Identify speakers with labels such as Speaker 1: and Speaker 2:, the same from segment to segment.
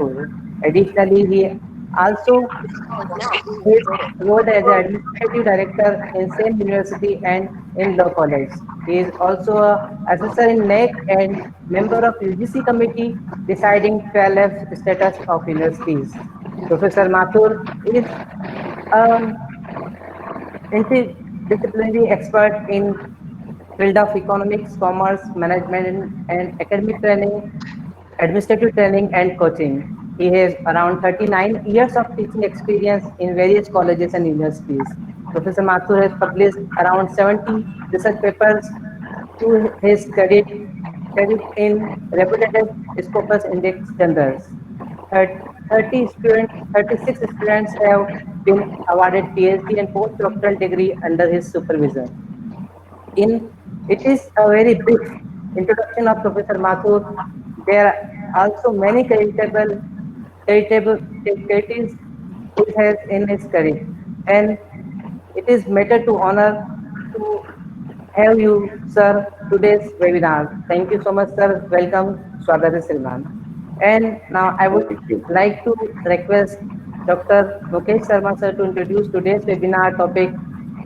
Speaker 1: Jaipur. Additionally, he also his role as an administrative director in same university and in law college. He is also a assessor in NEC and member of UGC committee deciding 12F status of universities. Professor Mathur is an interdisciplinary expert in field of economics, commerce, management, and academic training, administrative training, and coaching. He has around 39 years of teaching experience in various colleges and universities. Professor Mathur has published around 70 research papers to his credit in reputed Scopus Index journals. 36 students have been awarded PhD and postdoctoral degree under his supervision. In it is a very brief introduction of Professor Mathur. There are also many qualities he has in his career, and it is matter to honor to have you, sir, today's webinar. Thank you so much, sir. Welcome, Swagat Silman. And now I would
Speaker 2: Thank you.
Speaker 1: like to request Dr. Mukesh Sharma, sir, to introduce today's webinar topic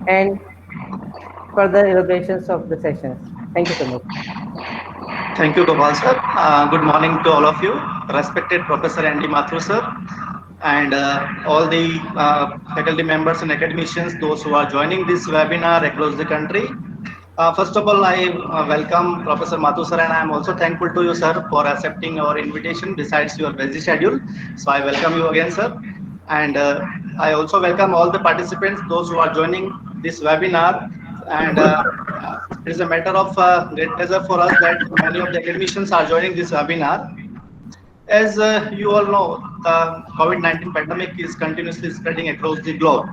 Speaker 1: and further elaborations of the sessions. Thank you so much.
Speaker 3: Thank you, Gopal sir. Good morning to all of you, respected Professor Andy Mathur sir, and all the faculty members and academicians, those who are joining this webinar across the country. First of all, I welcome Professor Mathur sir, and I am also thankful to you, sir, for accepting our invitation besides your busy schedule. So I welcome you again, sir. And I also welcome all the participants, those who are joining this webinar. And it is a matter of great pleasure for us that many of the academicians are joining this webinar. As you all know, the COVID-19 pandemic is continuously spreading across the globe,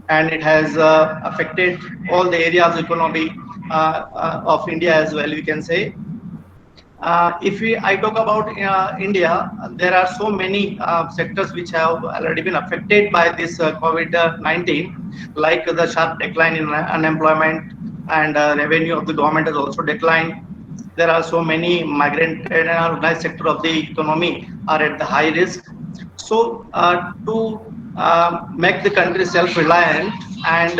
Speaker 3: and it has affected all the areas of economy of India as well, we can say. I talk about India, there are so many sectors which have already been affected by this COVID-19, like the sharp decline in unemployment, and revenue of the government has also declined. There are so many migrant and unorganized sector of the economy are at the high risk. So to make the country self-reliant and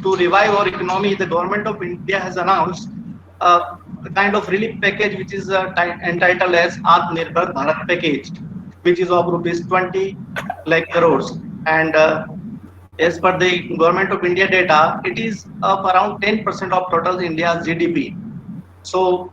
Speaker 3: to revive our economy, the government of India has announced a kind of relief package which is entitled as Atmanirbhar Bharat package, which is of rupees 20 lakh crores. And as per the government of India data, it is of around 10% of total India's GDP. So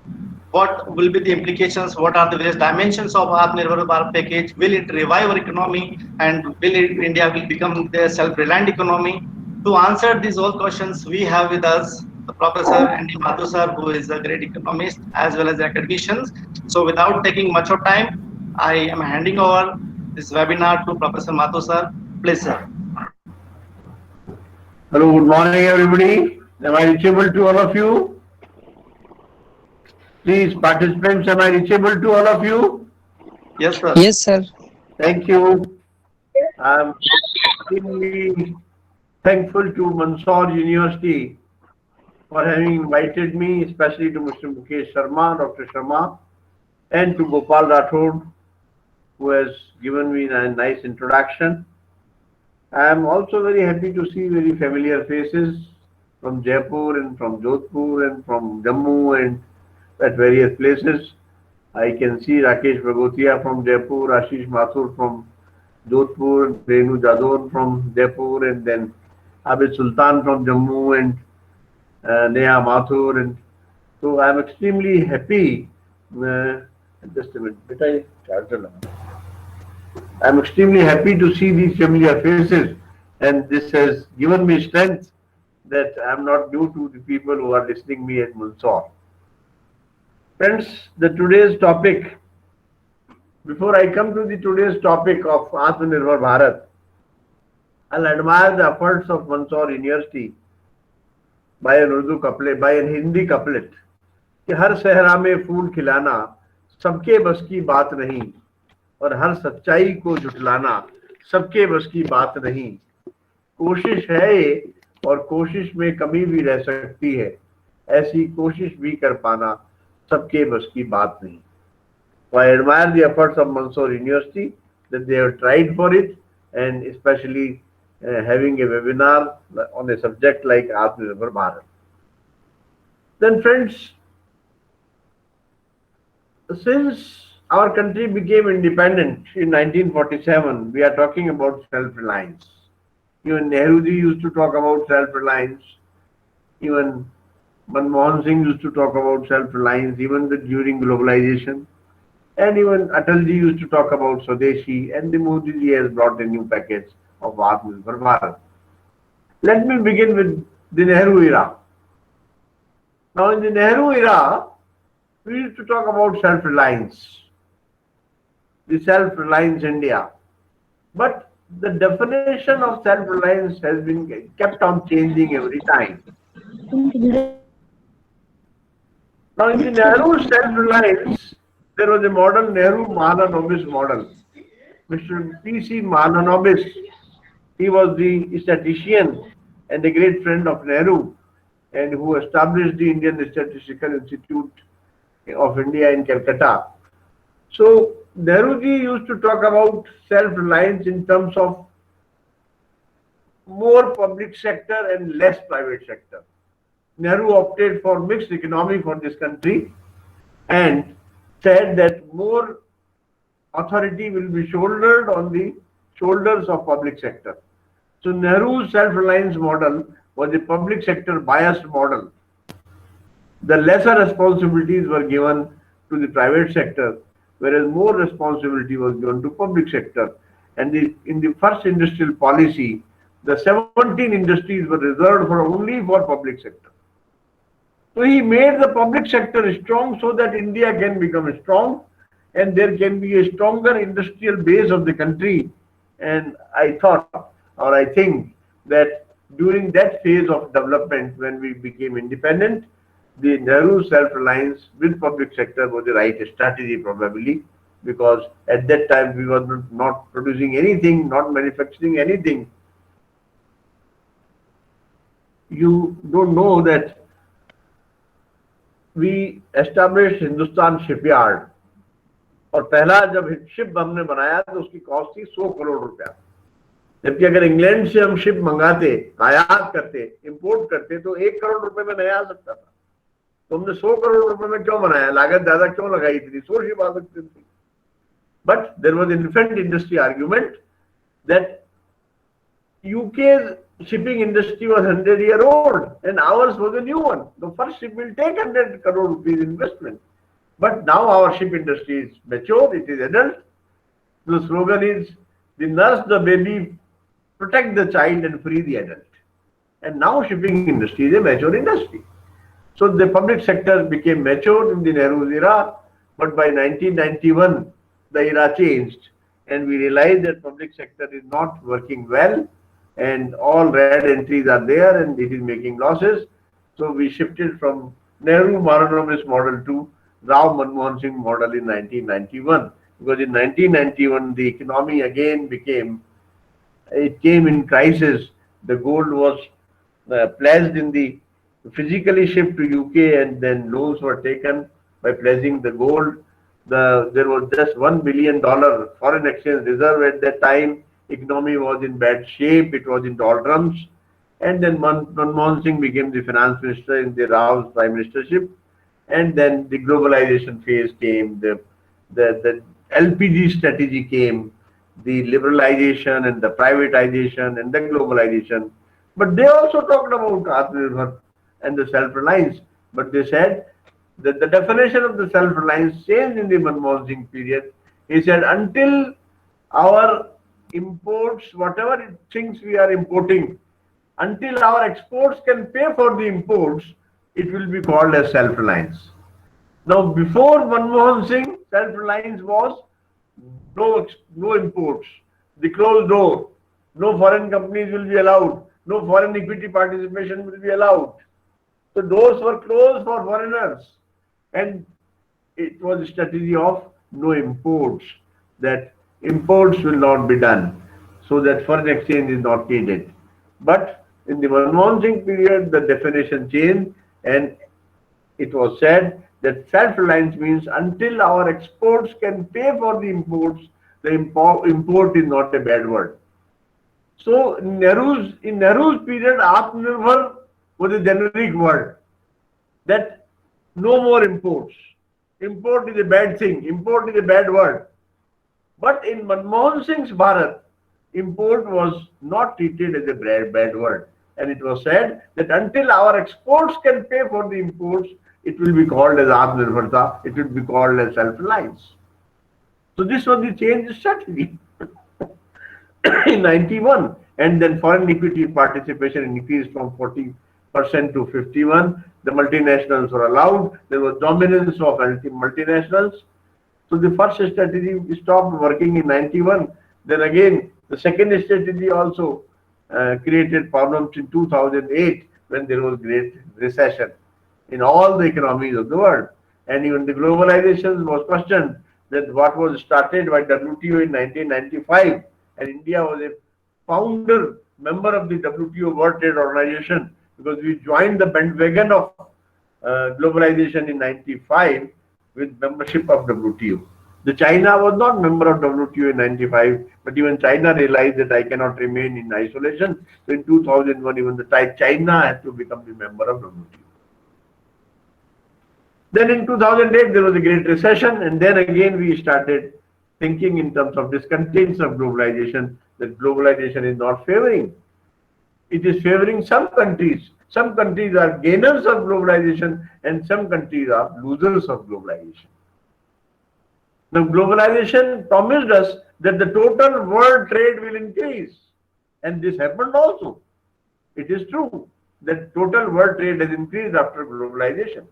Speaker 3: what will be the implications? What are the various dimensions of Atmanirbhar Bharat package? Will it revive our economy, and India will become the self-reliant economy? To answer these all questions, we have with us Professor Andy Mathur sir, who is a great economist as well as academicians. So without taking much of time, I am handing over this webinar to Professor Mathur sir. Please, sir.
Speaker 2: Hello, good morning, everybody. Am I reachable to all of you? Please, participants, am I reachable to all of you?
Speaker 3: Yes, sir.
Speaker 4: Yes, sir.
Speaker 2: Thank you. I'm extremely thankful to Mansoor University for having invited me, especially to Mr. Mukesh Sharma, Dr. Sharma, and to Gopal Rathod, who has given me a nice introduction. I am also very happy to see very familiar faces from Jaipur and from Jodhpur and from Jammu and at various places. I can see Rakesh Bagotia from Jaipur, Ashish Mathur from Jodhpur, Renu Jadon from Jaipur, and then Abid Sultan from Jammu, and Neha Mathur. And so I am extremely happy. Just a minute. I am extremely happy to see these familiar faces, and this has given me strength that I am not new to the people who are listening me at Mansoor. Friends, today's topic, before I come to the today's topic of Atmanirbhar Bharat, I'll admire the efforts of Mansoor University by an Urdu couplet, by an Hindi couplet, कि हर सहरा में फूल खिलाना सबके बस की बात नहीं, और हर सच्चाई को झुटलाना सबके बस की बात नहीं। कोशिश है ये, और कोशिश में कमी भी रह सकती है, ऐसी कोशिश भी कर पाना सबके बस की बात नहीं। So I admire the efforts of Mansoor University that they have tried for it, and especially having a webinar on a subject like Atmanirbhar Bharat. Then friends, since our country became independent in 1947, we are talking about self-reliance. Even Nehruji used to talk about self-reliance. Even Manmohan Singh used to talk about self-reliance, even during globalization. And even Atalji used to talk about Swadeshi, and the Modi ji has brought a new package of Atmanirbhar Bharat. Let me begin with the Nehru era. Now, in the Nehru era, we used to talk about self-reliance, the self-reliance India. But the definition of self-reliance has been kept on changing every time. Now, in the Nehru self-reliance, there was a model, Nehru Mahalanobis model. Mr. P.C. Mahalanobis, he was the statistician and a great friend of Nehru, and who established the Indian Statistical Institute of India in Calcutta. So, Nehruji used to talk about self-reliance in terms of more public sector and less private sector. Nehru opted for mixed economy for this country and said that more authority will be shouldered on the shoulders of public sector. So Nehru's self-reliance model was a public sector biased model. The lesser responsibilities were given to the private sector, whereas more responsibility was given to public sector. And in the first industrial policy, the 17 industries were reserved for only for public sector. So he made the public sector strong so that India can become strong and there can be a stronger industrial base of the country. And I thought, or I think that during that phase of development when we became independent, the Nehru self-reliance with public sector was the right strategy probably, because at that time we were not producing anything, not manufacturing anything. You don't know that we established Hindustan Shipyard, और पहला जब ship हमने बनाया तो उसकी cost थी 100 करोड़ रुपया, जबकि अगर इंग्लैंड से हम शिप मंगाते, आयात करते, इंपोर्ट करते तो 1 करोड़ रुपए में नया आ सकता था. तो हमने 100 करोड़ रुपए में क्यों बनाया, लागत ज्यादा क्यों लगाई थी, 100 शिप आ सकती थी. But there was an infant industry argument that UK's shipping industry was 100-year-old and ours was a new one. The first ship will take 100 crore rupees investment. But now our ship industry is mature, it is adult. The slogan is, the nurse the baby, protect the child and free the adult. And now shipping industry is a mature industry. So the public sector became mature in the Nehru's era, but by 1991, the era changed and we realized that public sector is not working well and all red entries are there and it is making losses. So we shifted from Nehru Mahalanobis model to Rao Manmohan Singh model in 1991, because in 1991 the economy again came in crisis. The gold was pledged in the physically shipped to UK and then loans were taken by pledging the gold. There was just $1 billion foreign exchange reserve at that time. Economy was in bad shape, it was in doldrums, and then Manmohan Singh became the finance minister in the Rao's prime ministership, and then the globalization phase came, the LPG strategy came, the liberalization and the privatization and the globalization. But they also talked about Atmanirbhar and the self-reliance, but they said that the definition of the self-reliance changed in the Manmohan Singh period. He said, until our imports, whatever things we are importing, until our exports can pay for the imports, it will be called as self-reliance. Now, before Manmohan Singh, self-reliance was no imports, the closed door, no foreign companies will be allowed, no foreign equity participation will be allowed. So doors were closed for foreigners, and it was a strategy of no imports, that imports will not be done, so that foreign exchange is not needed. But in the Manmohan Singh period, the definition changed, and it was said that self-reliance means until our exports can pay for the imports, the import is not a bad word. So in Nehru's period, Atmanirbhar was a generic word, that no more imports. Import is a bad thing. Import is a bad word. But in Manmohan Singh's Bharat, import was not treated as a bad word. And it was said that until our exports can pay for the imports, it will be called as Atmanirbharta, it will be called as self-reliance. So this was the change strategy in 91. And then foreign equity participation increased from 40% to 51. The multinationals were allowed. There was dominance of multinationals. So the first strategy stopped working in 91. Then again, the second strategy also created problems in 2008 when there was great recession in all the economies of the world. And even the globalization was questioned, that what was started by WTO in 1995, and India was a founder member of the WTO World Trade Organization, because we joined the bandwagon of globalization in 95 with membership of WTO. The China was not member of WTO in 95, but even China realized that I cannot remain in isolation. So in 2001, even the China had to become the member of WTO. Then in 2008, there was a great recession, and then again we started thinking in terms of discontents of globalization, that globalization is not favoring. It is favoring some countries. Some countries are gainers of globalization, and some countries are losers of globalization. Now, globalization promised us that the total world trade will increase, and this happened also. It is true that total world trade has increased after globalization.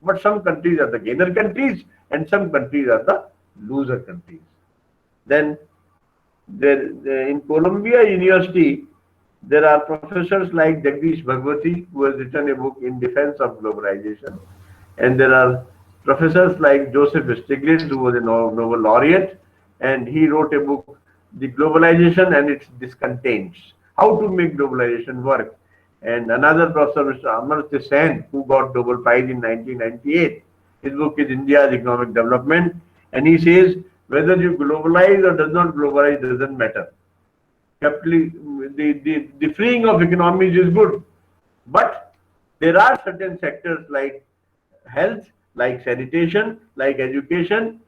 Speaker 2: But some countries are the gainer countries and some countries are the loser countries. Then in Columbia University, there are professors like Jagdish Bhagwati, who has written a book in defense of globalization. And there are professors like Joseph Stiglitz, who was a Nobel laureate, and he wrote a book, The Globalization and Its Discontents, How to Make Globalization Work. And another professor, Mr. Amartya Sen, who got Nobel Prize in 1998. His book is India's Economic Development. And he says, whether you globalize or does not globalize doesn't matter. The freeing of economies is good. But there are certain sectors like health, like sanitation, like education,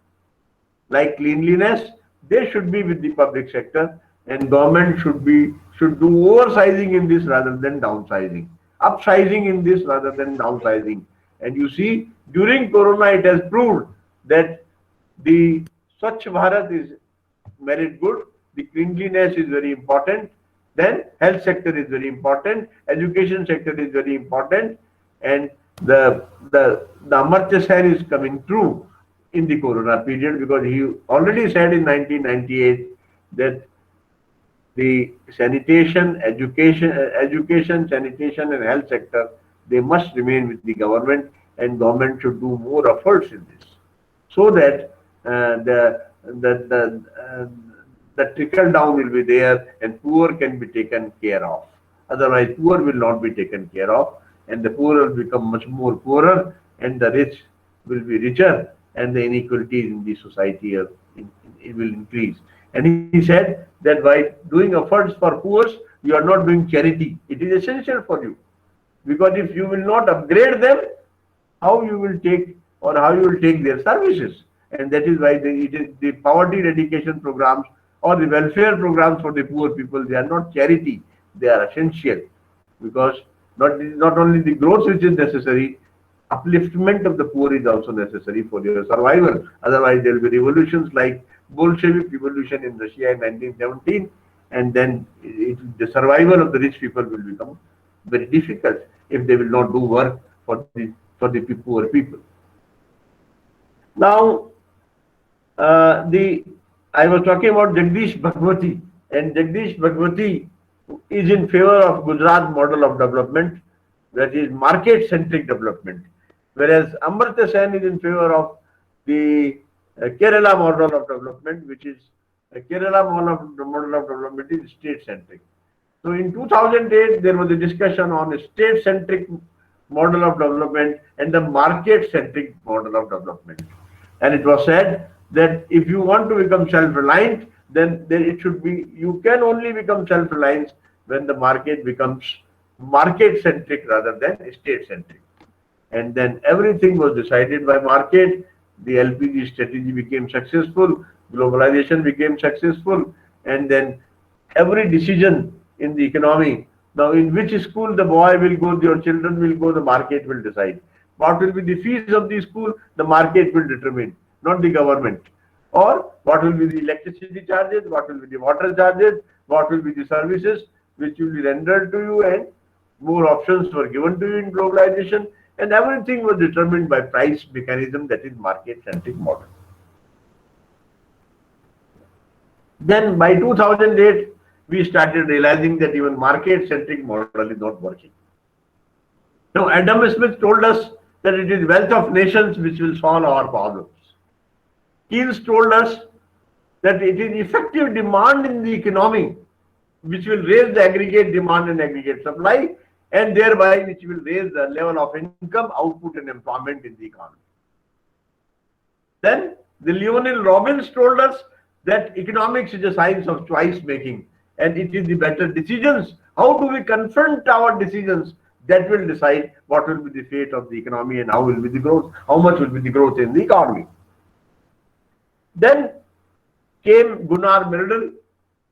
Speaker 2: like cleanliness. They should be with the public sector, and government should do oversizing in this rather than downsizing, upsizing in this rather than downsizing. And you see, during Corona, it has proved that the Swachh Bharat is very good, the cleanliness is very important, then health sector is very important, education sector is very important, and the Amartya Sen is coming true in the Corona period, because he already said in 1998 that the sanitation, education, sanitation and health sector, they must remain with the government, and government should do more efforts in this, so that the trickle down will be there and poor can be taken care of. Otherwise, poor will not be taken care of, and the poor will become much more poorer, and the rich will be richer, and the inequalities in the society it will increase. And he said that by doing efforts for poor, you are not doing charity. It is essential for you, because if you will not upgrade them, how you will take their services? And that is why it is the poverty eradication programs or the welfare programs for the poor people. They are not charity; they are essential, because not only the growth which is necessary, upliftment of the poor is also necessary for your survival. Otherwise, there will be revolutions like Bolshevik revolution in Russia in 1917, and then the survival of the rich people will become very difficult if they will not do work for the poor people. Now, I was talking about Jagdish Bhagwati, and Jagdish Bhagwati is in favor of Gujarat model of development, that is market-centric development, whereas Amartya Sen is in favor of the Kerala model of development, which is Kerala model of development is state-centric. So in 2008, there was a discussion on a state-centric model of development and the market-centric model of development. And it was said that if you want to become self-reliant, then it should be, you can only become self-reliant when the market becomes market-centric rather than state-centric. And then everything was decided by market. The LPG strategy became successful, globalization became successful, and then every decision in the economy, now in which school the boy will go, your children will go, the market will decide. What will be the fees of the school, the market will determine, not the government. Or what will be the electricity charges, what will be the water charges, what will be the services which will be rendered to you, and more options were given to you in globalization, and everything was determined by price mechanism, that is market-centric model. Then by 2008, we started realizing that even market-centric model is not working. Now, Adam Smith told us that it is wealth of nations which will solve our problems. Keynes told us that it is effective demand in the economy which will raise the aggregate demand and aggregate supply, and thereby which will raise the level of income, output and employment in the economy. Then the Lionel Robbins told us that economics is a science of choice making, and it is the better decisions. How do we confront our decisions that will decide what will be the fate of the economy and how will be the growth, how much will be the growth in the economy. Then came Gunnar Myrdal,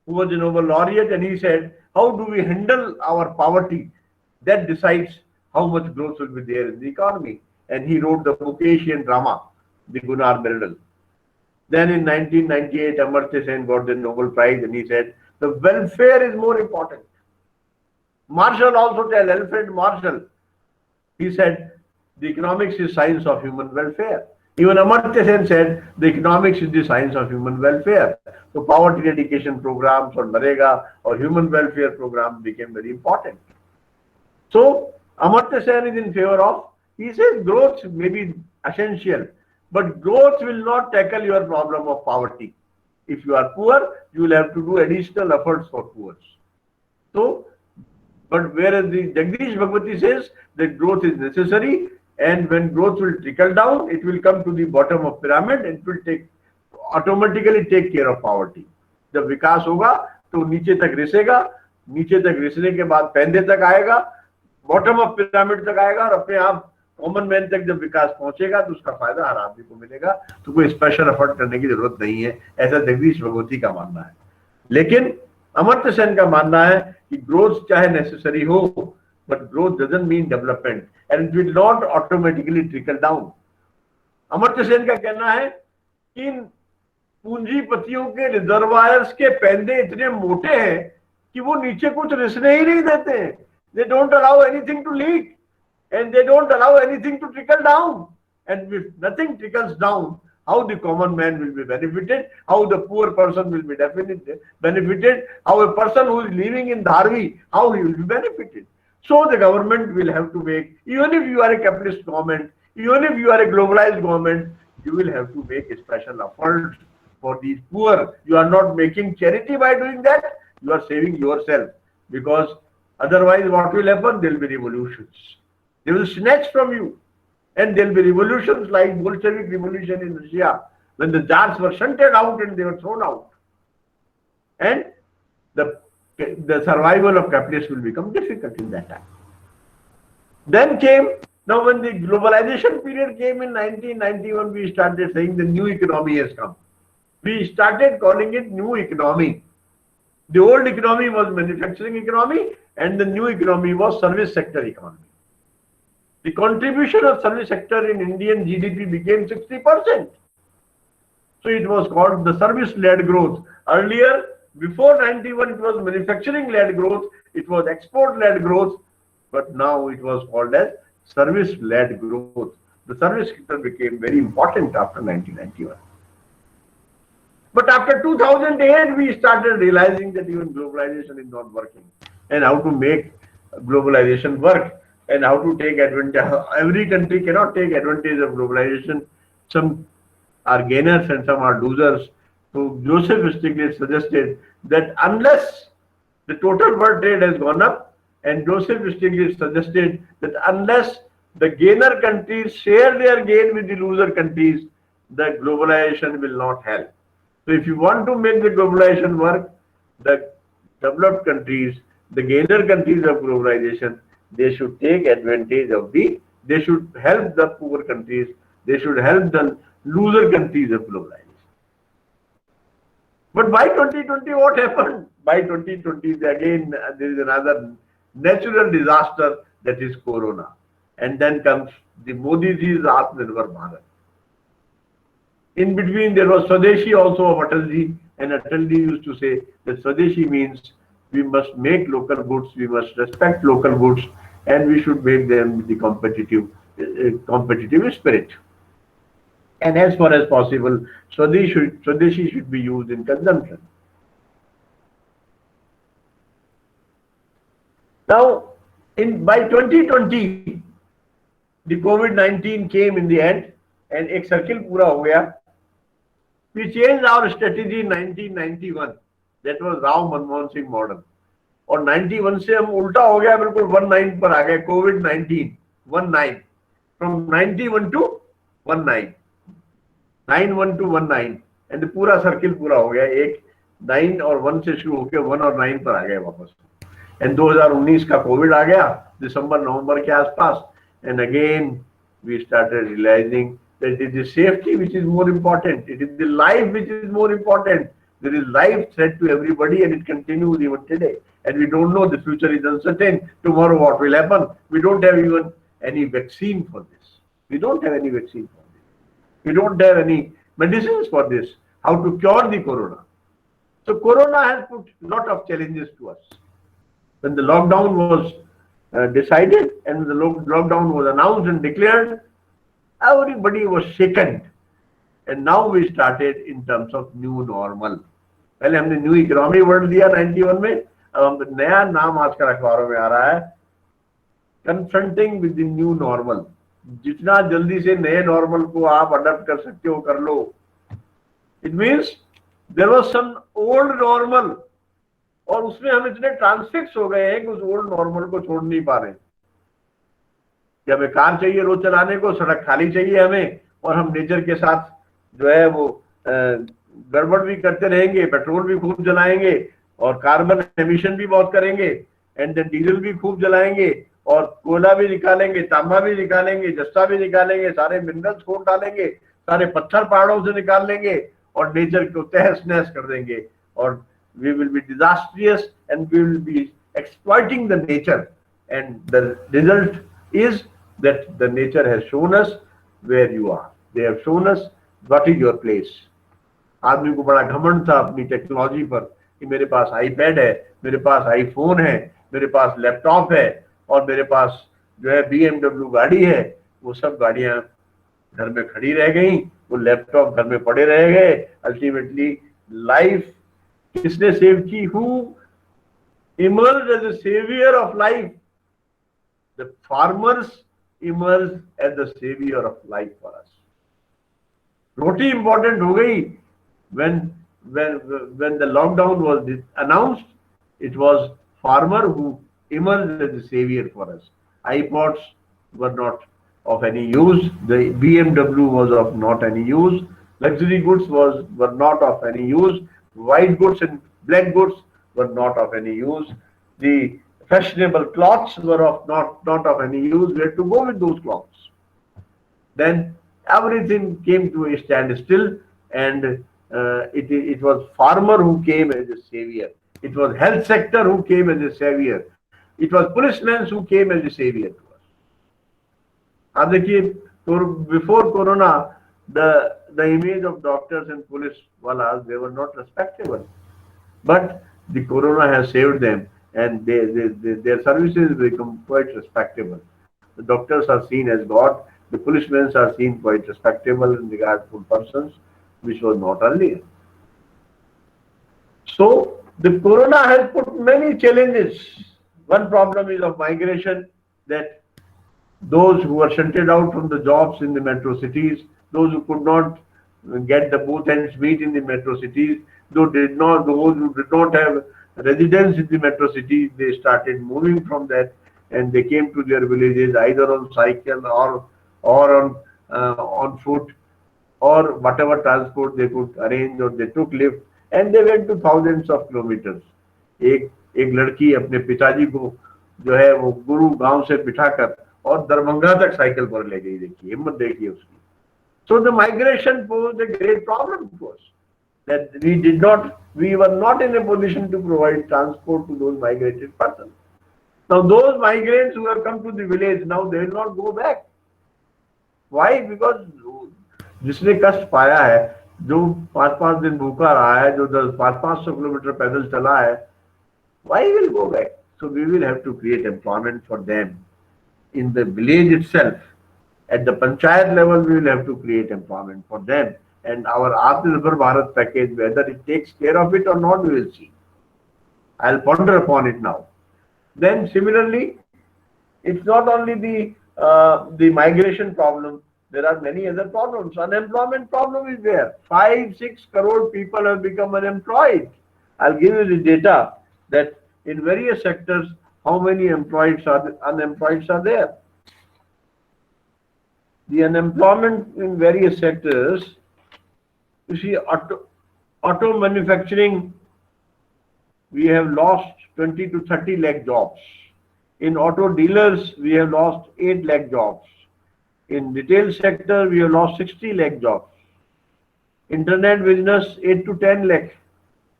Speaker 2: who was a Nobel laureate, and he said, how do we handle our poverty? That decides how much growth will be there in the economy. And he wrote the book Asian Drama, the Gunnar Myrdal. Then in 1998, Amartya Sen got the Nobel Prize, and he said, the welfare is more important. Marshall also tell, Alfred Marshall, he said, the economics is science of human welfare. Even Amartya Sen said, the economics is the science of human welfare. So poverty eradication programs or NREGA or human welfare programs became very important. So Amartya Sen is in favor of, he says growth may be essential, but growth will not tackle your problem of poverty. If you are poor, you will have to do additional efforts for poor. So, but whereas the Jagdish Bhagwati says that growth is necessary, and when growth will trickle down, it will come to the bottom of pyramid and it will automatically take care of poverty. जब विकास होगा तो नीचे तक रिसेगा, नीचे तक रिसने के बाद पैंदे तक आएगा, बॉटम ऑफ पिरामिड तक आएगा, और अपने आप कॉमन मैन तक जब विकास पहुंचेगा तो उसका फायदा हर आदमी को मिलेगा. तो कोई स्पेशल एफर्ट करने की जरूरत नहीं है, ऐसा जगदीश भगवती का मानना है. लेकिन अमर्त्य सेन का मानना है कि ग्रोथ चाहे नेसेसरी हो, but growth doesn't mean development and it will not automatically trickle down. Amartya Sen का कहना है कि पूंजीपतियों के रिजर्वायर्स के पैंदे इतने मोटे हैं कि वो नीचे कुछ रिसने ही नहीं देते हैं. They don't allow anything to leak and they don't allow anything to trickle down. And if nothing trickles down, how the common man will be benefited, how the poor person will be benefited, how a person who is living in Dharvi, how he will be benefited. So the government will have to make, even if you are a capitalist government, even if you are a globalized government, you will have to make a special effort for these poor. You are not making charity by doing that, you are saving yourself. Because otherwise what will happen? There will be revolutions. They will snatch from you. And there will be revolutions like Bolshevik revolution in Russia, when the Tsars were shunted out and they were thrown out. And the survival of capitalists will become difficult in that time. Then came, now when the globalization period came in 1991, we started saying the new economy has come. We started calling it new economy. The old economy was manufacturing economy and the new economy was service sector economy. The contribution of service sector in Indian GDP became 60%. So it was called the service-led growth. Earlier, before 91, it was manufacturing-led growth, it was export-led growth, but now it was called as service-led growth. The service sector became very important after 1991. But after 2008, we started realizing that even globalization is not working, and how to make globalization work, and how to take advantage. Every country cannot take advantage of globalization. Some are gainers and some are losers. So Joseph Stiglitz suggested that unless the total world trade has gone up, and Joseph Stiglitz suggested that unless the gainer countries share their gain with the loser countries, the globalization will not help. So if you want to make the globalization work, the developed countries, the gainer countries of globalization, they should take advantage of they should help the poor countries, they should help the loser countries of globalization. But by 2020, what happened? By 2020, again, there is another natural disaster, that is Corona. And then comes the Modi ji's Atmanirbhar Bharat. In between, there was Swadeshi also of Atalji, and Atalji used to say that Swadeshi means we must make local goods, we must respect local goods, and we should make them with the competitive spirit. And as far as possible, Swadeshi should be used in consumption. Now, by 2020, the COVID-19 came in the end, and एक circle पूरा हो गया. We changed our strategy in 1991. That was Rao Manmohan Singh model. और 91 से हम उल्टा हो गया, बिल्कुल 19 पर आ गए. COVID-19 19 from 91 to 19. 91 to 19 and पूरा सर्किल पूरा हो गया. एक 9 और 1 से शुरू होकर 1 और 9 पर आ गए वापस. एंड 2019 का कोविड आ गया दिसंबर नवंबर के आसपास. And again we started realizing that it is safety which is more important. It is the life which is more important. There is life threat to everybody, and it continues even today. And we don't know, the future is uncertain. Tomorrow what will happen? We don't have even any vaccine for this. We don't have any vaccine for this. We don't have any medicines for this. How to cure the corona? So corona has put a lot of challenges to us. When the lockdown was decided and the lockdown was announced and declared, everybody was shaken. And now we started in terms of new normal. पहले हमने new economy word दिया 91 में, अब हम नया नाम आजकल अखबारों में आ रहा है, confronting with the new normal. जितना जल्दी से नए नॉर्मल को आप अडॉप्ट कर सकते हो कर लो. It means there was some old normal, और उसमें हम इतने ट्रांसफिक्स हो गए हैं कि उस ओल्ड नॉर्मल को छोड़ नहीं पा रहे. कि हमें कार चाहिए रोज चलाने को, सड़क खाली चाहिए हमें, और हम नेचर के साथ जो है वो गड़बड़ भी करते रहेंगे, पेट्रोल भी खूब जलाएंगे और कार्बन एमिशन भी बहुत करेंगे, एंड देन डीजल भी खूब जलाएंगे और कोयला भी निकालेंगे, तांबा भी निकालेंगे, जस्ता भी निकालेंगे, सारे मिनरल्स खोद डालेंगे, सारे पत्थर पहाड़ों से निकाल लेंगे और नेचर को तहस नहस कर देंगे. और we will be disastrous and we will be exploiting the nature, and the result is that the nature has shown us where you are. They have shown us what is your place. आदमी को बड़ा घमंड था अपनी technology पर कि मेरे पास iPad है, मेरे पास आईफोन है, मेरे पास लैपटॉप है और मेरे पास जो है BMW गाड़ी है. वो सब गाड़ियां घर में खड़ी रह गई, वो लैपटॉप घर में पड़े रह गए. अल्टीमेटली लाइफ किसने सेव की? Who emerged as a savior of life? The farmers emerged as the savior of life for us. Roti important हो गई. When the lockdown was announced, it was farmer who emerged as a savior for us. iPods were not of any use. The BMW was of not any use. Luxury goods were not of any use. White goods and black goods were not of any use. The fashionable cloths were of not of any use. We had to go with those cloths. Then everything came to a standstill, and it was farmer who came as a savior. It was health sector who came as a savior. It was policemen who came as a savior to us. अब देखिए, before Corona, the image of doctors and police walas, they were not respectable, but the Corona has saved them, and their services become quite respectable. The doctors are seen as God, the policemen are seen quite respectable and regardful persons, which was not earlier. So the Corona has put many challenges. One problem is of migration, that those who were shunted out from the jobs in the metro cities, those who could not get the both ends meet in the metro cities, those who did not have residence in the metro cities, they started moving from that, and they came to their villages either on cycle or on foot, or whatever transport they could arrange, or they took lift and they went to thousands of kilometers. एक लड़की अपने पिताजी को जो है वो गुरु गांव से बिठाकर और दरभंगा तक साइकिल पर ले गई, देखिए हिम्मत देखिए उसकी. So the migration posed a great problem to us, that we were not in a position to provide transport to those migrated persons. Now those migrants who have come to the village, now they will not go back. Why? Because जिसने कष्ट पाया है, जो 5-5 दिन भूखा रहा है, जो 500 किलोमीटर पैदल चला है, why will go back? So we will have to create employment for them in the village itself. At the panchayat level, we will have to create employment for them. And our Atmanirbhar Bharat package, whether it takes care of it or not, we will see. I'll ponder upon it now. Then similarly, it's not only the migration problem. There are many other problems. Unemployment problem is there. 5-6 crore people have become unemployed. I'll give you the data that in various sectors, how many unemployed are there. The unemployment in various sectors, you see, auto manufacturing, we have lost 20 to 30 lakh jobs. In auto dealers, we have lost 8 lakh jobs. In retail sector, we have lost 60 lakh jobs. Internet business, 8 to 10 lakh,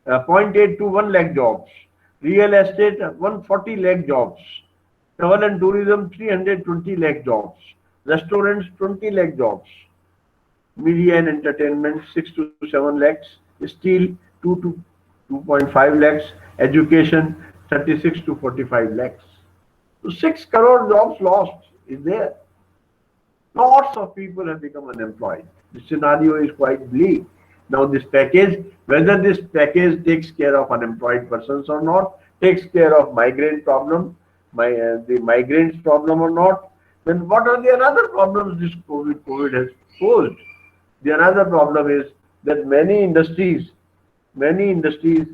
Speaker 2: 0.8 to 1 lakh jobs. Real estate, 140 lakh jobs. Travel and tourism, 320 lakh jobs. Restaurants, 20 lakh jobs. Media and entertainment, 6 to 7 lakhs. Steel, 2 to 2.5 lakhs. Education, 36 to 45 lakhs. So 6 crore jobs lost is there. Lots of people have become unemployed. The scenario is quite bleak. Now this package, whether this package takes care of unemployed persons or not, takes care of migrant problem, the migrants problem or not, then what are the other problems this COVID has posed? The another problem is that many industries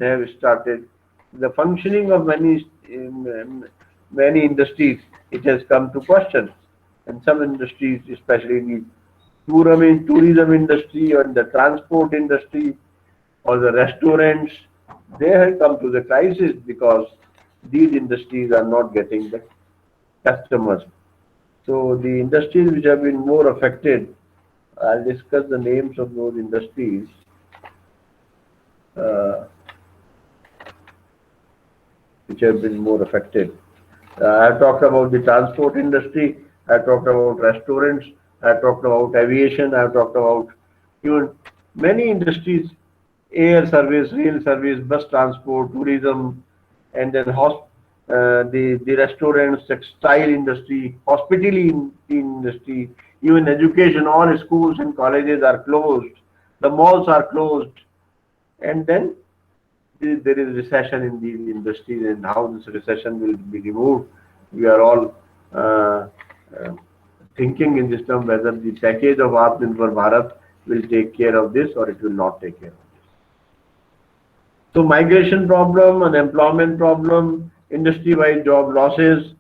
Speaker 2: have started. The functioning of many industries, it has come to question. And some industries, especially the tourism industry or the transport industry or the restaurants, they have come to the crisis because these industries are not getting the customers. So the industries which have been more affected, I'll discuss the names of those industries. Which have been more affected. I talked about the transport industry, I talked about restaurants, I talked about aviation, I talked about even many industries, air service, rail service, bus transport, tourism, and then the restaurants, textile industry, hospitality industry, even education. All schools and colleges are closed, the malls are closed, and then there is recession in these industries, and how this recession will be removed. We are all thinking in this term whether the package of Atmanirbhar Bharat will take care of this or it will not take care of this. So migration problem, unemployment problem, industry-wide job losses.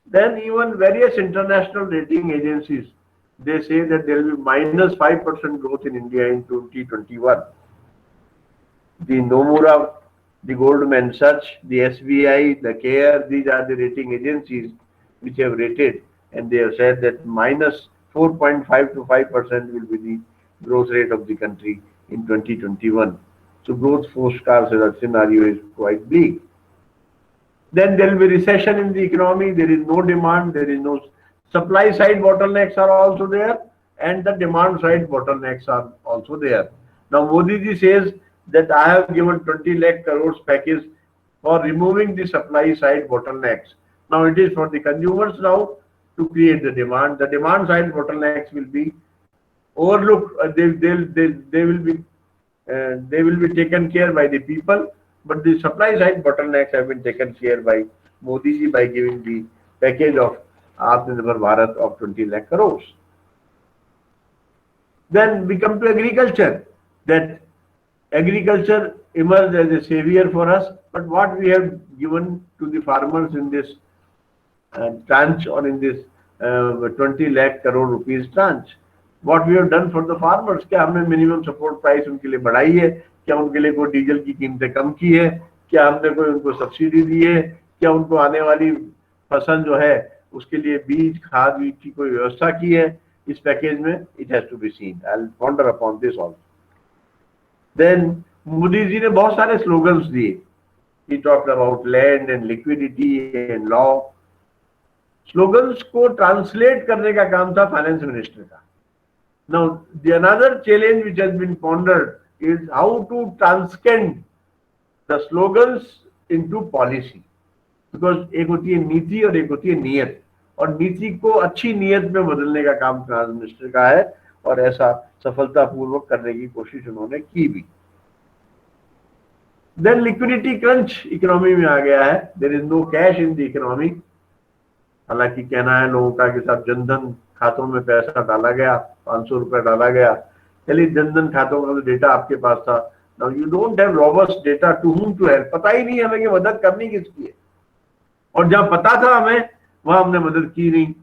Speaker 2: Then even various international rating agencies, they say that there will be -5% growth in India in 2021. The Nomura, the Goldman Sachs, the SBI, the CARE, these are the rating agencies which have rated, and they have said that -4.5 to 5% will be the growth rate of the country in 2021. So growth forecast scenario is quite bleak. Then there will be recession in the economy. There is no demand. There is no supply side bottlenecks are also there, and the demand side bottlenecks are also there. Now Modi ji says that I have given 20 lakh crores package for removing the supply side bottlenecks. Now it is for the consumers now to create the demand. The demand side bottlenecks will be overlooked. They will be taken care by the people, but the supply side bottlenecks have been taken care by Modi ji by giving the package of Atmanirbhar Bharat of 20 lakh crores. Then we come to agriculture. That agriculture emerged as a savior for us, but what we have given to the farmers in this tranche or in this 20 lakh crore rupees tranche, what we have done for the farmers, क्या हमने minimum support price उनके लिए बढ़ाई है, क्या उनके लिए कोई डीजल की कीमतें कम की है, क्या हमने कोई उनको सब्सिडी दी है, क्या उनको आने वाली फसल जो है उसके लिए बीज खाद बीज की कोई व्यवस्था की है इस पैकेज में. It has to be seen. I will ponder upon this also. Then Modi ji ने बहुत सारे स्लोगन्स दिए. He talked about land and liquidity and law. Slogans को ट्रांसलेट करने का काम था फाइनेंस मिनिस्टर का. Now, the another challenge which has been pondered is how to transcend the slogans into policy. Because एक होती है नीति और एक होती है नीयत, और नीति को अच्छी नीयत में बदलने का काम फाइनेंस मिनिस्टर का है, और ऐसा सफलतापूर्वक करने की कोशिश उन्होंने की भी. Then liquidity crunch इकोनॉमी में आ गया है. There is no cash in the economy. हालांकि कहना है लोगों का कि साहब जनधन खातों में पैसा डाला गया, 500 रुपए डाला गया. चलिए जनधन खातों का तो डेटा आपके पास था. Now you don't have robust data to whom to help. पता ही नहीं हमें कि मदद करनी किसकी है, और जहां पता था हमें वहां हमने मदद की नहीं.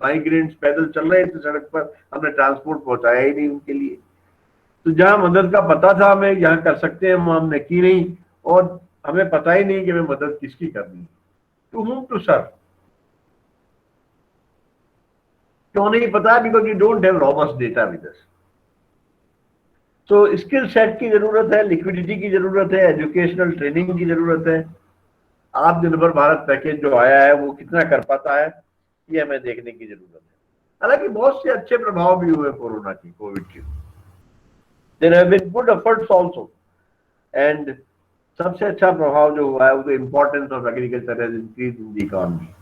Speaker 2: माइग्रेंट्स पैदल चल रहे थे सड़क पर, हमने ट्रांसपोर्ट पहुंचाया ही नहीं उनके लिए. तो जहां मदद का पता था हमें यहाँ कर सकते हैं, वहां हमने की नहीं, और हमें पता ही नहीं कि हमें मदद किसकी करनी है. टू हुम टू सर्व क्यों नहीं पता? Because you don't have robust data with us. तो स्किल सेट की जरूरत है, लिक्विडिटी की जरूरत है, एजुकेशनल ट्रेनिंग की जरूरत है. आत्मनिर्भर भारत पैकेज जो आया है वो कितना कर पाता है, ये हमें देखने की जरूरत है. हालांकि बहुत से अच्छे प्रभाव भी हुए कोरोना की, कोविड के. There have been good efforts also, and सबसे अच्छा प्रभाव जो हुआ है वो the importance of agriculture has increase in the economy.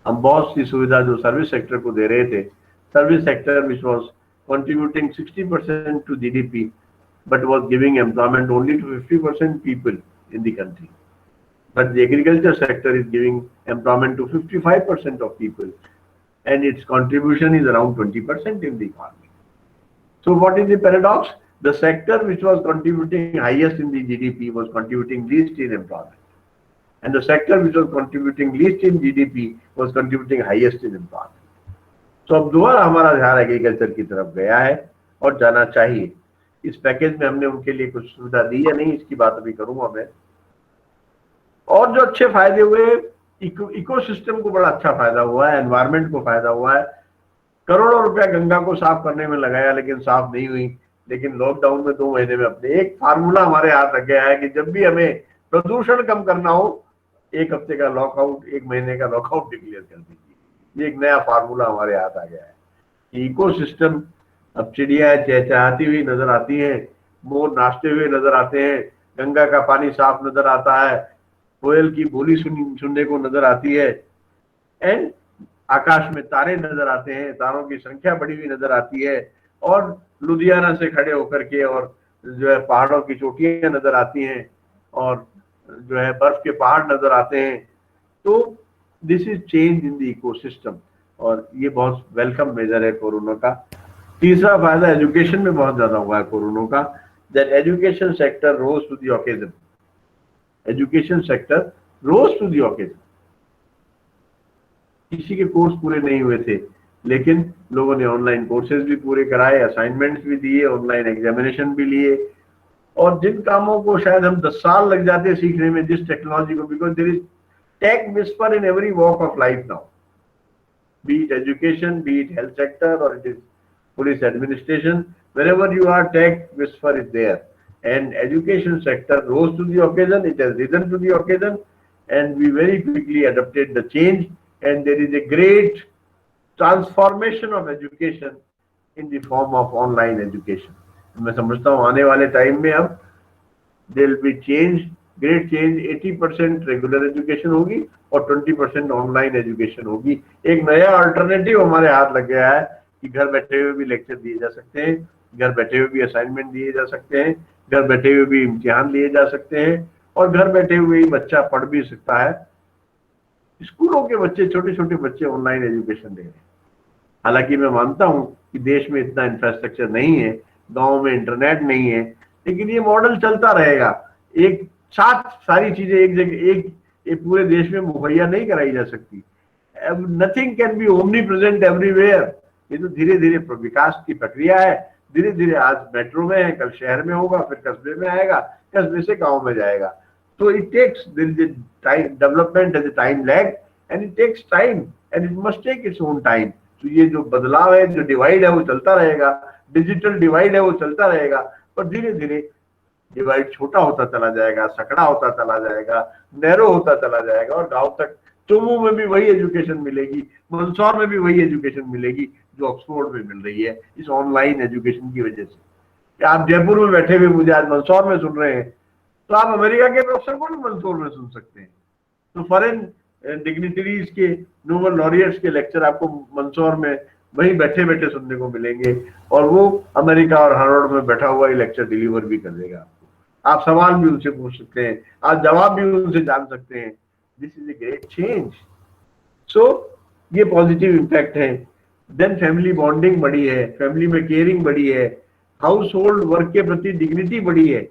Speaker 2: हम बहुत सी सुविधा जो सर्विस सेक्टर को दे रहे थे, service sector which was contributing 60% to GDP but was giving employment only to 50% people in the country. But the agriculture sector is giving employment to 55% of people, and its contribution is around 20% in the economy. So what is the paradox? The sector which was contributing highest in the GDP was contributing least in employment. And the sector which was contributing least in GDP was contributing highest in employment. तो अब दोबारा हमारा ध्यान agriculture की तरफ गया है और जाना चाहिए. इस पैकेज में हमने उनके लिए कुछ सुविधा दी या नहीं, इसकी बात अभी करूंगा मैं. और जो अच्छे फायदे हुए, इकोसिस्टम को बड़ा अच्छा फायदा हुआ है, एनवायरमेंट को फायदा हुआ है. करोड़ों रुपया गंगा को साफ करने में लगाया, लेकिन साफ नहीं हुई. लेकिन लॉकडाउन में 2 महीने में अपने एक फार्मूला हमारे हाथ लग गया है कि जब भी हमें प्रदूषण कम करना हो, 1 हफ्ते का लॉकआउट, 1 महीने का लॉकआउट डिक्लेयर कर दीजिए. ये एक नया फार्मूला हमारे हाथ आ गया है कि इकोसिस्टम. अब चिड़िया चहचहाती हुई नजर आती हैं, मोर नाचते हुए नजर आते हैं, गंगा का पानी साफ नजर आता है, कोयल की बोली सुनने को नजर आती है, एंड आकाश में तारे नजर आते हैं, तारों की संख्या बढ़ी हुई नजर आती है, और लुधियाना से खड़े होकर के और जो है पहाड़ों की चोटियां नजर आती हैं, और जो है बर्फ के पहाड़ नजर आते हैं. तो this is change in the ecosystem, और ये बहुत वेलकम मेजर है कोरोना का. तीसरा फायदा एजुकेशन में बहुत ज्यादा हुआ है कोरोना का. That education sector rose to the occasion. Education sector rose to the occasion. किसी के कोर्स पूरे नहीं हुए थे, लेकिन लोगों ने ऑनलाइन कोर्सेज भी पूरे कराए, असाइनमेंट्स भी दिए, ऑनलाइन एग्जामिनेशन भी लिए. और जिन कामों को शायद हम 10 साल लग जाते सीखने में, जिस टेक्नोलॉजी को, because there is tech whisper in every walk of life now, be it education, be it health sector, or it is police administration. Wherever you are, tech whisper is there, and education sector rose to the occasion. It has risen to the occasion, and we very quickly adopted the change, and there is a great transformation of education in the form of online education. मैं समझता हूँ आने वाले time में अब there will be change, great change. 80% regular education होगी और 20% online education होगी. एक नया अल्टरनेटिव हमारे हाथ लग गया है कि घर बैठे हुए भी लेक्चर दिए जा सकते हैं, घर बैठे हुए भी असाइनमेंट दिए जा सकते हैं, घर बैठे हुए भी इम्तिहान लिए जा सकते हैं, और घर बैठे हुए ही बच्चा पढ़ भी सकता है. स्कूलों के बच्चे, छोटे छोटे बच्चे ऑनलाइन एजुकेशन दे रहे हैं. हालांकि मैं मानता हूँ कि देश में इतना इंफ्रास्ट्रक्चर नहीं है, गाँव में इंटरनेट नहीं है, लेकिन ये मॉडल चलता रहेगा. एक साथ सारी चीजें एक जगह, एक पूरे देश में मुहैया नहीं कराई जा सकती. Nothing can be omni present everywhere. ये तो धीरे धीरे विकास की प्रक्रिया है। धीरे धीरे आज मेट्रो में है, कल शहर में होगा, फिर कस्बे में आएगा, कस्बे से गांव में जाएगा। तो it takes time, development has a time lag and it takes time and it must take its own time. तो ये जो बदलाव है, जो डिवाइड है, वो चलता रहेगा, डिजिटल डिवाइड है वो चलता रहेगा, पर धीरे धीरे डिवाइड छोटा होता चला जाएगा, सकड़ा होता चला जाएगा, नैरो होता चला जाएगा, और गांव तक चुमू में भी वही एजुकेशन मिलेगी, मंदसौर में भी वही एजुकेशन मिलेगी जो ऑक्सफोर्ड में मिल रही है इस ऑनलाइन एजुकेशन की वजह से। आप जयपुर में बैठे हुए मुझे आज मंदसौर में सुन रहे हैं, तो आप अमेरिका के प्रोफेसर को भी मंदसौर में सुन सकते हैं। तो फॉरेन डिग्निटरीज के, नोबेल लॉरियट्स के लेक्चर आपको मंदसौर में वहीं बैठे बैठे सुनने को मिलेंगे, और वो अमेरिका और हार्वर्ड में बैठा हुआ ही लेक्चर डिलीवर भी कर देगा आपको। आप सवाल भी उनसे पूछ सकते हैं, आप जवाब भी उनसे जान सकते हैं। This is a great change. So ये पॉजिटिव इम्पैक्ट है। देन फैमिली बॉन्डिंग बढ़ी है, फैमिली में केयरिंग बढ़ी है, हाउस होल्ड वर्क के प्रति डिग्निटी बढ़ी है।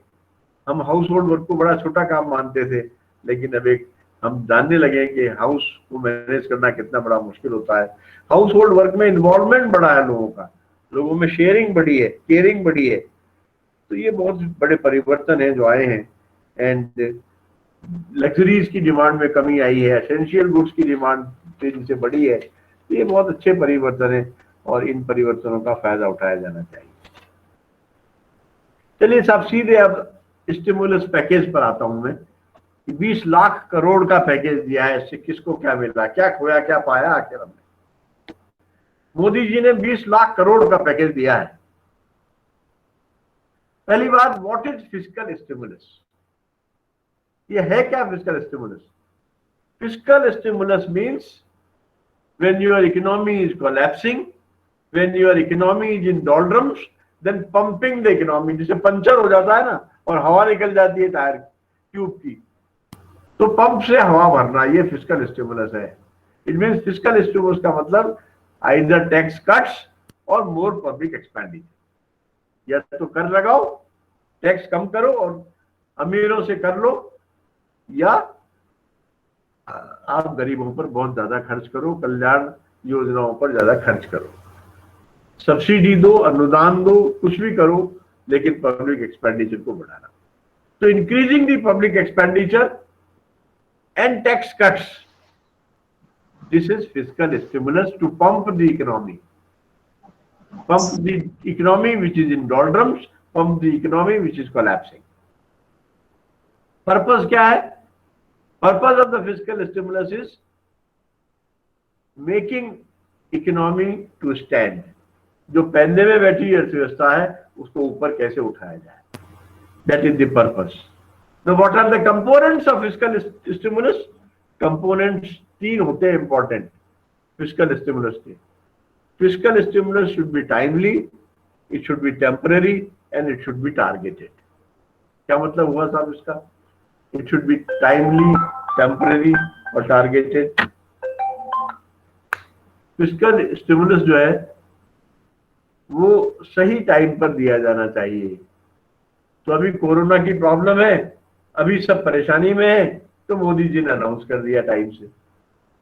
Speaker 2: हम हाउस होल्ड वर्क को बड़ा छोटा काम मानते थे, लेकिन अब एक हम जानने लगे कि हाउस को मैनेज करना कितना बड़ा मुश्किल होता है। हाउस होल्ड वर्क में इन्वॉल्वमेंट बढ़ा है लोगों का, लोगों में शेयरिंग बढ़ी है, केयरिंग बढ़ी है। तो ये बहुत बड़े परिवर्तन है जो आए हैं। एंड लग्जरीज की डिमांड में कमी आई है, एसेंशियल गुड्स की डिमांड तेजी से बढ़ी है। तो ये बहुत अच्छे परिवर्तन है और इन परिवर्तनों का फायदा उठाया जाना चाहिए। चलिए साहब, सीधे अब स्टिमुलस पैकेज पर आता हूं मैं। 20 लाख करोड़ का पैकेज दिया है, इससे किसको क्या मिला, क्या खोया क्या पाया आखिर हमने। मोदी जी ने 20 लाख करोड़ का पैकेज दिया है। पहली बात, व्हाट इज फिस्कल स्टिमुलस? ये है क्या fiscal stimulus? Fiscal stimulus means when your economy is collapsing, when your economy is in doldrums, then pumping the economy, जिसे पंचर हो जाता है ना और हवा निकल जाती है टायर ट्यूब की, तो पंप से हवा भरना, ये फिस्कल स्टिमुलस है। इट मीन्स फिस्कल स्टिमुलस का मतलब आइदर टैक्स कट्स और मोर पब्लिक एक्सपेंडिचर। या तो कर लगाओ, टैक्स कम करो और अमीरों से कर लो, या आप गरीबों पर बहुत ज्यादा खर्च करो, कल्याण योजनाओं पर ज्यादा खर्च करो, सब्सिडी दो, अनुदान दो, कुछ भी करो, लेकिन पब्लिक एक्सपेंडिचर को बढ़ाना। तो increasing the public expenditure and tax cuts, this is fiscal stimulus to pump the economy, pump the economy which is in doldrums, pump the economy which is collapsing. Purpose क्या है? Purpose of the fiscal stimulus is making economy to stand. जो पैंदे में बैठी अर्थव्यवस्था है उसको ऊपर कैसे उठाया जाए, that is the purpose. Now what are the components of fiscal stimulus? Components 3 होते हैं important fiscal stimulus के। Fiscal stimulus should be timely, it should be temporary and it should be targeted. क्या मतलब हुआ साहब इसका? It should be timely, temporary और targeted. Fiscal stimulus जो है वो सही टाइम पर दिया जाना चाहिए। तो अभी कोरोना की प्रॉब्लम है, अभी सब परेशानी में है, तो मोदी जी ने अनाउंस कर दिया टाइम से।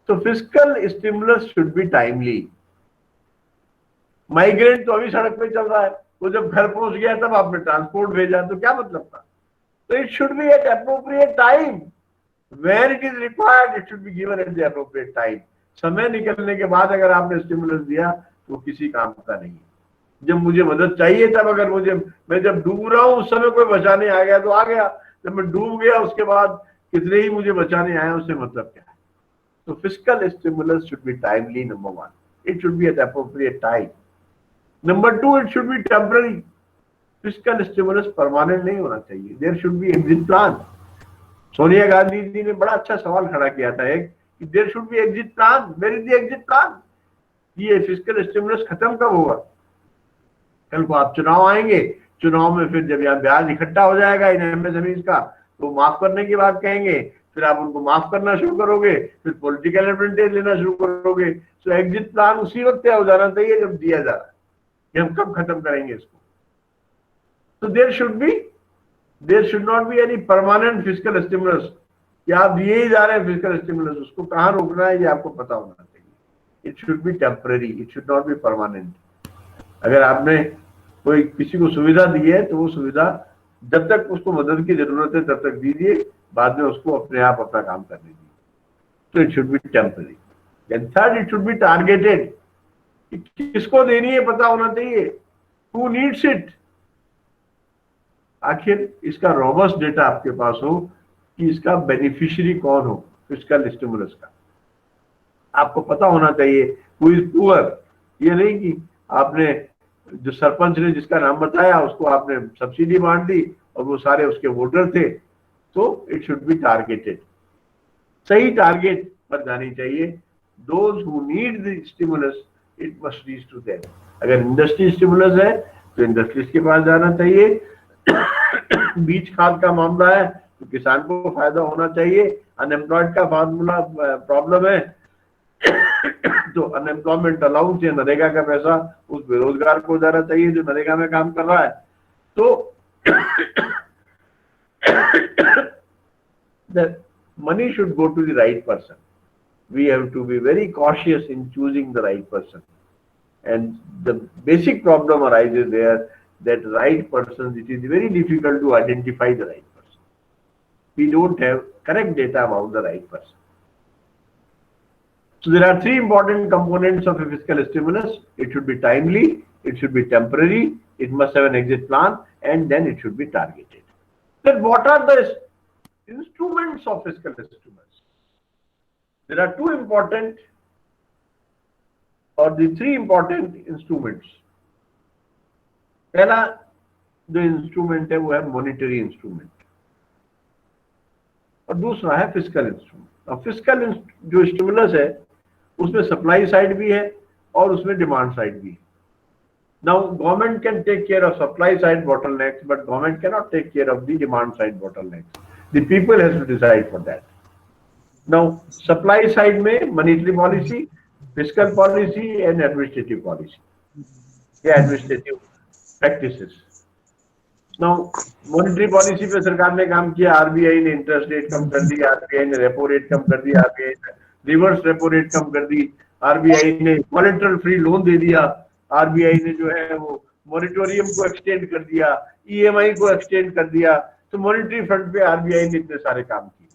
Speaker 2: तो fiscal stimulus should be timely. Migrant तो अभी सड़क पे चल रहा है, वो जब घर पहुंच गया तब आपने ट्रांसपोर्ट भेजा, तो क्या मतलब था? So it should be at appropriate time. When it is required, it should be given at the appropriate time. समय निकलने के बाद अगर आपने स्टिमुलस दिया तो किसी काम का नहीं। जब मुझे मदद चाहिए तब अगर मैं जब डूब रहा हूं उस समय कोई बचाने आ गया तो आ गया, जब मैं डूब गया उसके बाद कितने ही मुझे बचाने आए उससे मतलब क्या है? तो fiscal stimulus should be timely, number 1. It should be at appropriate time. Number 2, it should be temporary. Fiscal stimulus permanent नहीं होना चाहिए। There should be exit plan. Sonia Gandhi ji ने बड़ा अच्छा सवाल खड़ा किया था एक, कि there should be exit plan. Where is the exit plan? ये फिस्कल स्टिमुलस खत्म कब होगा? कल को आप चुनाव आएंगे, चुनाव में फिर जब यहाँ ब्याज इकट्ठा हो जाएगा इन एमएसएमईज का, तो माफ करने की बात कहेंगे, फिर आप उनको माफ करना शुरू करोगे, फिर पॉलिटिकल एडवांटेज लेना शुरू करोगे। तो एग्जिट प्लान उसी वक्त हो जाना चाहिए जब दिया जा रहा है कि हम कब खत्म करेंगे इसको। So there should not be any permanent fiscal stimulus कि आप दिए ही जा रहे हैं फिस्कल स्टिमुलस, उसको कहाँ रोकना है ये आपको पता होना चाहिए। it should be temporary, it should not be permanent. अगर आपने कोई किसी को सुविधा दी है तो वो सुविधा जब तक उसको मदद की जरूरत है तब तक दीजिए, बाद में उसको अपने आप अपना काम करने दीजिए. तो it should B temporary. And third, it should be targeted. किसको देनी है पता होना चाहिए. Who needs it. आखिर इसका रोबस्ट डेटा आपके पास हो कि इसका बेनिफिशियरी कौन हो फिस्कल स्टिमुलस का. आपको पता होना चाहिए हु इज पुअर. ये नहीं कि आपने जो सरपंच ने जिसका नाम बताया उसको आपने सब्सिडी बांट दी और वो सारे उसके वोटर थे. तो इट शुड बी टारगेटेड. सही टारगेट पर जानी चाहिए. Those who need the stimulus it must reach to them. अगर इंडस्ट्री स्टिमुलस है तो इंडस्ट्रीज के पास जाना चाहिए. बीज खाद का मामला है तो किसान को फायदा होना चाहिए. अनएम्प्लॉयड का फार्मूला प्रॉब्लम है तो अनएम्प्लॉयमेंट अलाउंस या नरेगा का पैसा उस बेरोजगार को जाना चाहिए जो नरेगा में काम कर रहा है. तो the money should go to the right person. We have to be very cautious in choosing the right person. And the basic problem arises there that right person, it is very difficult to identify the right person. We don't have correct data about the right person. So there are three important components of a fiscal stimulus. It should be timely, it should be temporary, it must have an exit plan, and then it should be targeted. Then what are the instruments of fiscal stimulus? There are two important or the three important instruments. पहला जो instrument है वो है monetary instrument और दूसरा है fiscal instrument. और fiscal जो स्टिमुलस है उसमें सप्लाई साइड भी है और उसमें डिमांड साइड भी है. Now government can take care of supply side bottlenecks, but government cannot take care of the demand side bottlenecks. The people has to decide for that. Now supply side में monetary policy, fiscal policy and administrative policy. Yeah, administrative practices. Now monetary policy पे सरकार ने काम किया. RBI ने interest rate कम कर दी, RBI ने repo rate कम कर दी, RBI ने रिवर्स रेपो रेट कम कर दी, RBI ने कोलेटरल फ्री लोन दे दिया, RBI ने जो है वो मॉरिटोरियम को एक्सटेंड कर दिया, EMI को एक्सटेंड कर दिया. तो मॉनेटरी फ्रंट पे RBI ने इतने सारे काम किए.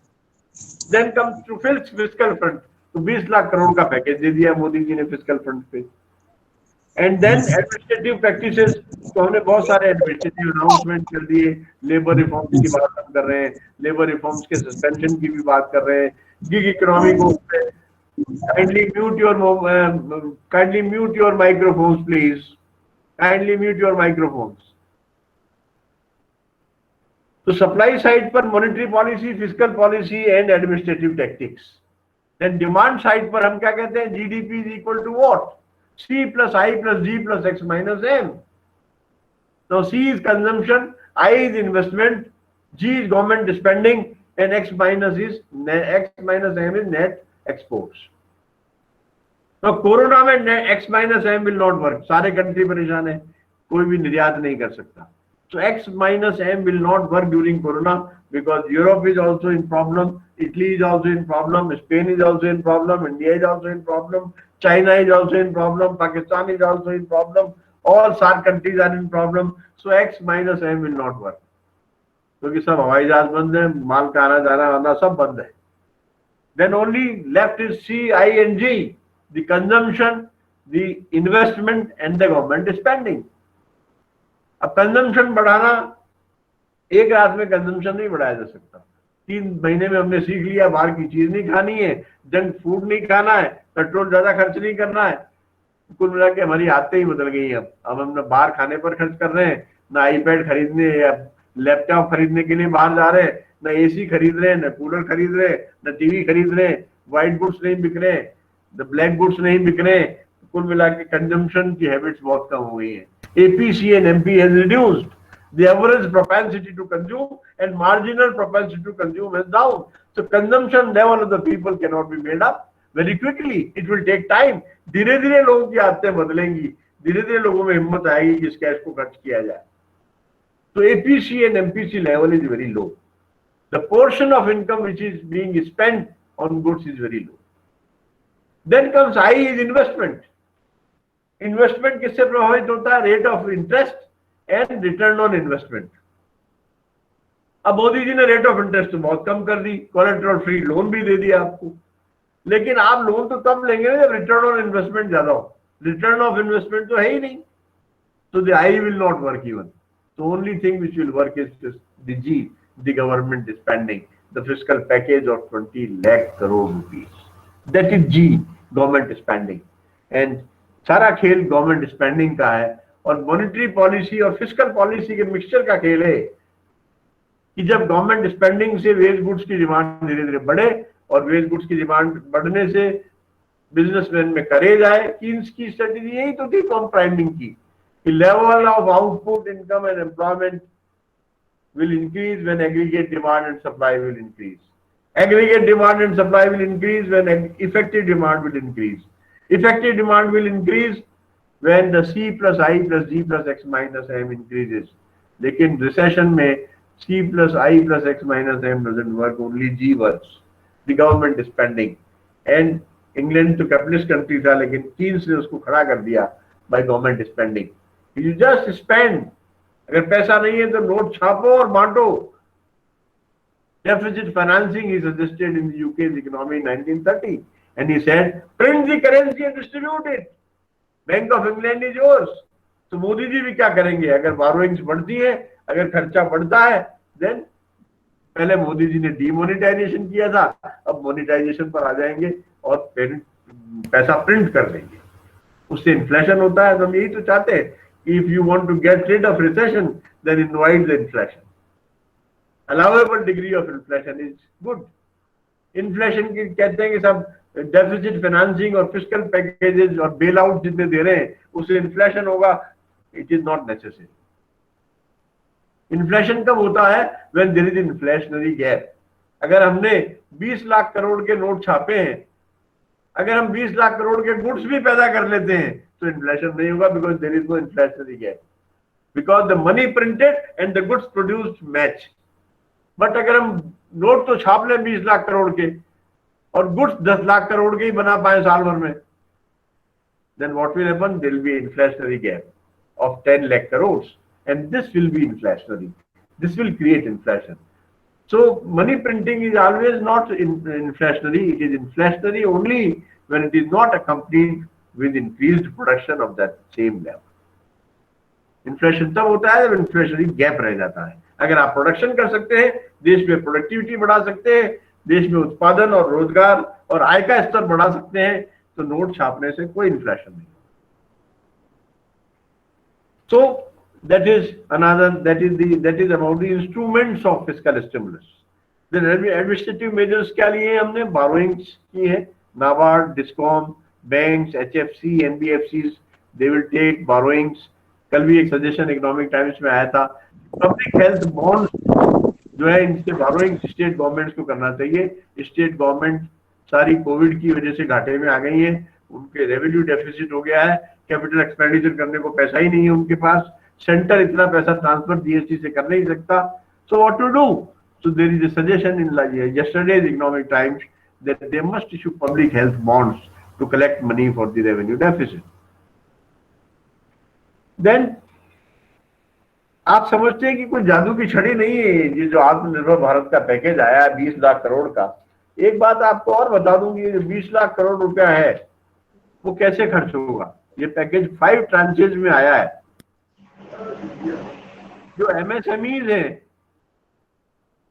Speaker 2: Then comes to fiscal front. तो 20 लाख करोड़ का पैकेज दे दिया मोदी जी ने फिस्कल फ्रंट पे. And then administrative practices. तो हमने बहुत सारे एडमिनिस्ट्रेटिव अनाउंसमेंट कर दिए. लेबर रिफॉर्म्स की बात हम कर रहे हैं, लेबर रिफॉर्म्स के सस्पेंशन की भी बात कर रहे हैं. गिग इकोनॉमी को kindly mute your microphones, please. Kindly mute your microphones. So supply side पर monetary policy, fiscal policy and administrative tactics. Then demand side पर हम क्या कहते हैं? GDP is equal to what? C plus I plus G plus X minus M. Now C is consumption, I is investment, G is government spending, and X minus M is net exports. Now corona में X minus M will not work. सारे country परेशान है, कोई भी निर्यात नहीं कर सकता. So X minus M will not work during Corona because Europe is also in problem, Italy is also in problem, Spain is also in problem, India is also in problem, China is also in problem, Pakistan is also in problem, all SAARC countries are in problem. So X minus M will not work. क्योंकि सब हवाई जहाज बंद है, माल का आना जाना आना सब बंद है. Then only left is C, I and G, the consumption, the investment and the government spending. अब कंजम्पशन बढ़ाना, एक रात में कंजम्पशन नहीं बढ़ाया जा सकता. 3 महीने में हमने सीख लिया बाहर की चीज नहीं खानी है, जंक फूड नहीं खाना है, पेट्रोल ज्यादा खर्च नहीं करना है. कुल मिला के हमारी आदतें ही बदल गई हैं. अब हम ना बाहर खाने पर खर्च कर रहे हैं, ना आईपैड खरीदने या लैपटॉप खरीदने के लिए बाहर जा रहे हैं, ना AC खरीद रहे हैं, ना कूलर खरीद रहे हैं, ना टीवी खरीद रहे हैं. व्हाइट गुड्स नहीं बिक रहे हैं, द ब्लैक गुड्स नहीं बिक रहे हैं. कुल मिला के कंजम्पशन की हैबिट्स बहुत कम हो गई हैं. APC and MP has reduced. The average propensity to consume and marginal propensity to consume is down. So consumption level of the people cannot be made up very quickly. It will take time. धीरे धीरे लोगों की आदतें बदलेंगी, धीरे धीरे लोगों में हिम्मत आएगी कि इस कैश को खर्च किया जाए. So APC and MPC level is very low. The portion of income which is being spent on goods is very low. Then comes I is investment. Investment किससे प्रभावित होता है? Rate of interest and return on investment. अब मोदी जी ने rate of interest तो बहुत कम कर दी, collateral free loan भी दे दिया आपको, लेकिन आप लोन तो तब लेंगे ना जब रिटर्न ऑन इन्वेस्टमेंट ज्यादा हो। रिटर्न ऑफ इन्वेस्टमेंट तो है ही नहीं, so the I will not work even. The only thing which will work is just the G, the government is spending the fiscal package of 20 lakh crore rupees. That is G, government spending. And सारा खेल government spending का है और monetary policy और fiscal policy के mixture का खेल है कि जब गवर्नमेंट स्पेंडिंग से वेज गुड्स की डिमांड धीरे धीरे बढ़े और वेज गुड्स की डिमांड बढ़ने से बिजनेसमैन में करेज आए। कीन्स की स्ट्रेटेजी यही तो थी फॉर्म प्राइमिंग की, level of output, income and employment will increase when aggregate demand and supply will increase. Aggregate demand and supply will increase when effective demand will increase. Effective demand will increase when the C plus I plus G plus X minus M increases. लेकिन recession में C plus I plus X minus M doesn't work, only G works. The government is spending. And England तो capitalist country था, लेकिन Keynes ने उसको खड़ा कर दिया by government spending. You just spend. अगर पैसा नहीं है तो नोट छापो और बांटो। Deficit financing he suggested in the UK's economy in 1930, and he said, print the currency and distribute it. Bank of England is yours. तो मोदी जी भी क्या करेंगे? अगर borrowings बढ़ती है, अगर खर्चा बढ़ता है, then पहले मोदी जी ने डिमोनेटाइजेशन किया था, अब मोनेटाइजेशन पर आ जाएंगे और पैसा प्रिंट कर देंगे। उससे इन्फ्लेशन होता है। तो हम यही तो चाहते हैं, if you want to get rid of recession, then invite the inflation. Allowable degree of inflation is good. Inflation की कहते हैं कि सब डेफिसिट फाइनेंसिंग और फिस्कल पैकेजेस और बेल आउट जितने दे रहे हैं उससे इन्फ्लेशन होगा। It is not necessary. Inflation कब होता है? When there is inflationary gap. अगर हमने 20 लाख करोड़ के नोट छापे हैं, अगर हम 20 लाख करोड़ के गुड्स भी पैदा कर लेते हैं तो इन्फ्लेशन नहीं होगा, because there is no inflationary gap, because the money printed and the goods produced match. But अगर हम नोट तो छाप लें 20 लाख करोड़ के और गुड्स 10 लाख करोड़ के ही बना पाए साल भर में, then what will happen? There will be inflationary gap of 10 lakh crores, and this will be inflationary. This will create inflation. So money printing is always not inflationary. It is inflationary only when it is not accompanied with increased production of that same level. Inflation तब होता है जब inflationary gap रह जाता है। अगर आप production कर सकते हैं, देश में प्रोडक्टिविटी बढ़ा सकते हैं, देश में उत्पादन और रोजगार और आय का स्तर बढ़ा सकते हैं, तो नोट छापने से कोई इन्फ्लेशन नहीं। So that is about the instruments of fiscal stimulus. Then administrative measures क्या लिए हमने? Borrowings की है, NABARD, DISCOM, banks, HFC, NBFCs, they will take borrowings. कल भी एक सजेशन इकोनॉमिक टाइम्स में आया था, पब्लिक हेल्थ बॉन्ड्स जो है इनसे बोरोइंग स्टेट गवर्नमेंट्स को करना चाहिए। स्टेट गवर्नमेंट सारी कोविड की वजह से घाटे में आ गई है, उनके रेवेन्यू डेफिसिट हो गया है, कैपिटल एक्सपेंडिचर करने को पैसा ही नहीं है उनके पास, सेंटर इतना पैसा ट्रांसफर जीएसटी से कर नहीं सकता। So what to do? So there is a suggestion in yesterday's Economic Times that they must issue public health bonds to collect money for the revenue deficit. देन आप समझते हैं कि कोई जादू की छड़ी नहीं है ये जो आत्मनिर्भर भारत का पैकेज आया है 20 लाख करोड़ का। एक बात आपको और बता दूंगी, ये जो 20 लाख करोड़ रुपया है वो कैसे खर्च होगा। ये पैकेज 5 ट्रांचेज में आया है। जो एमएसएमईज हैं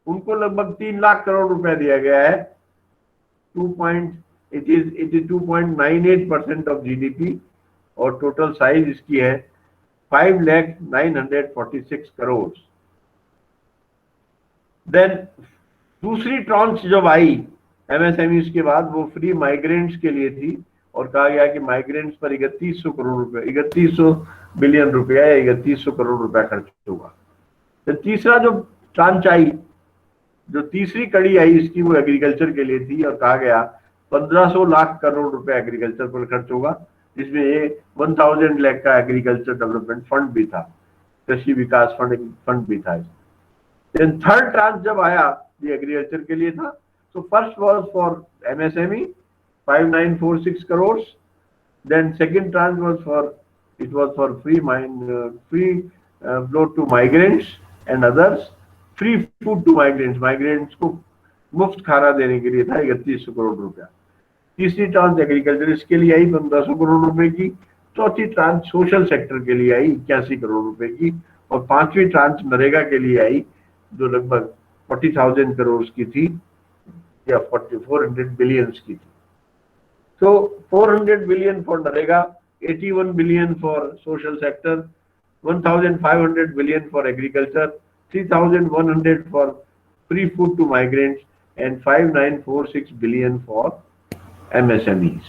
Speaker 2: उनको लगभग 3 लाख करोड़ रुपया दिया गया है। 2.98% ऑफ जीडीपी और टोटल साइज इसकी है 5,946 करोड़। देन दूसरी ट्रांच जब आई एमएसएमईज के बाद वो फ्री माइग्रेंट्स के लिए थी और कहा गया कि माइग्रेंट्स पर 3100 करोड़ रुपए, 3100 बिलियन रुपया या 3100 करोड़ रुपया खर्च होगा। तो तीसरा जो ट्रांच आई, जो तीसरी कड़ी आई इसकी, वो एग्रीकल्चर के लिए थी और कहा गया 1500 लाख करोड़ रुपया एग्रीकल्चर पर खर्च होगा, जिसमें ये 1000 लाख का एग्रीकल्चर डेवलपमेंट फंड भी था, कृषि विकास फंड भी था। थर्ड ट्रांच जब आया ये एग्रीकल्चर के लिए था। तो first was for MSME 5946 crores. Then second tranche was for free float to migrants and others, free food to migrants. Migrants को मुफ्त खाना देने के लिए था 3100 करोड़ रुपया। तीसरी ट्रांच एग्रीकल्चर इसके लिए आई 1500 करोड़ रुपए की। चौथी ट्रांच सोशल सेक्टर के लिए आई 81 करोड़ रुपए की। और पांचवी ट्रांच नरेगा के लिए आई जो लगभग 40,000 करोड़ की थी या 400 बिलियन की थी। So 400 billion for Narega, 81 billion for social sector, 1,500 billion for agriculture, 3,100 for free food to migrants, and 5,946 billion for MSMEs.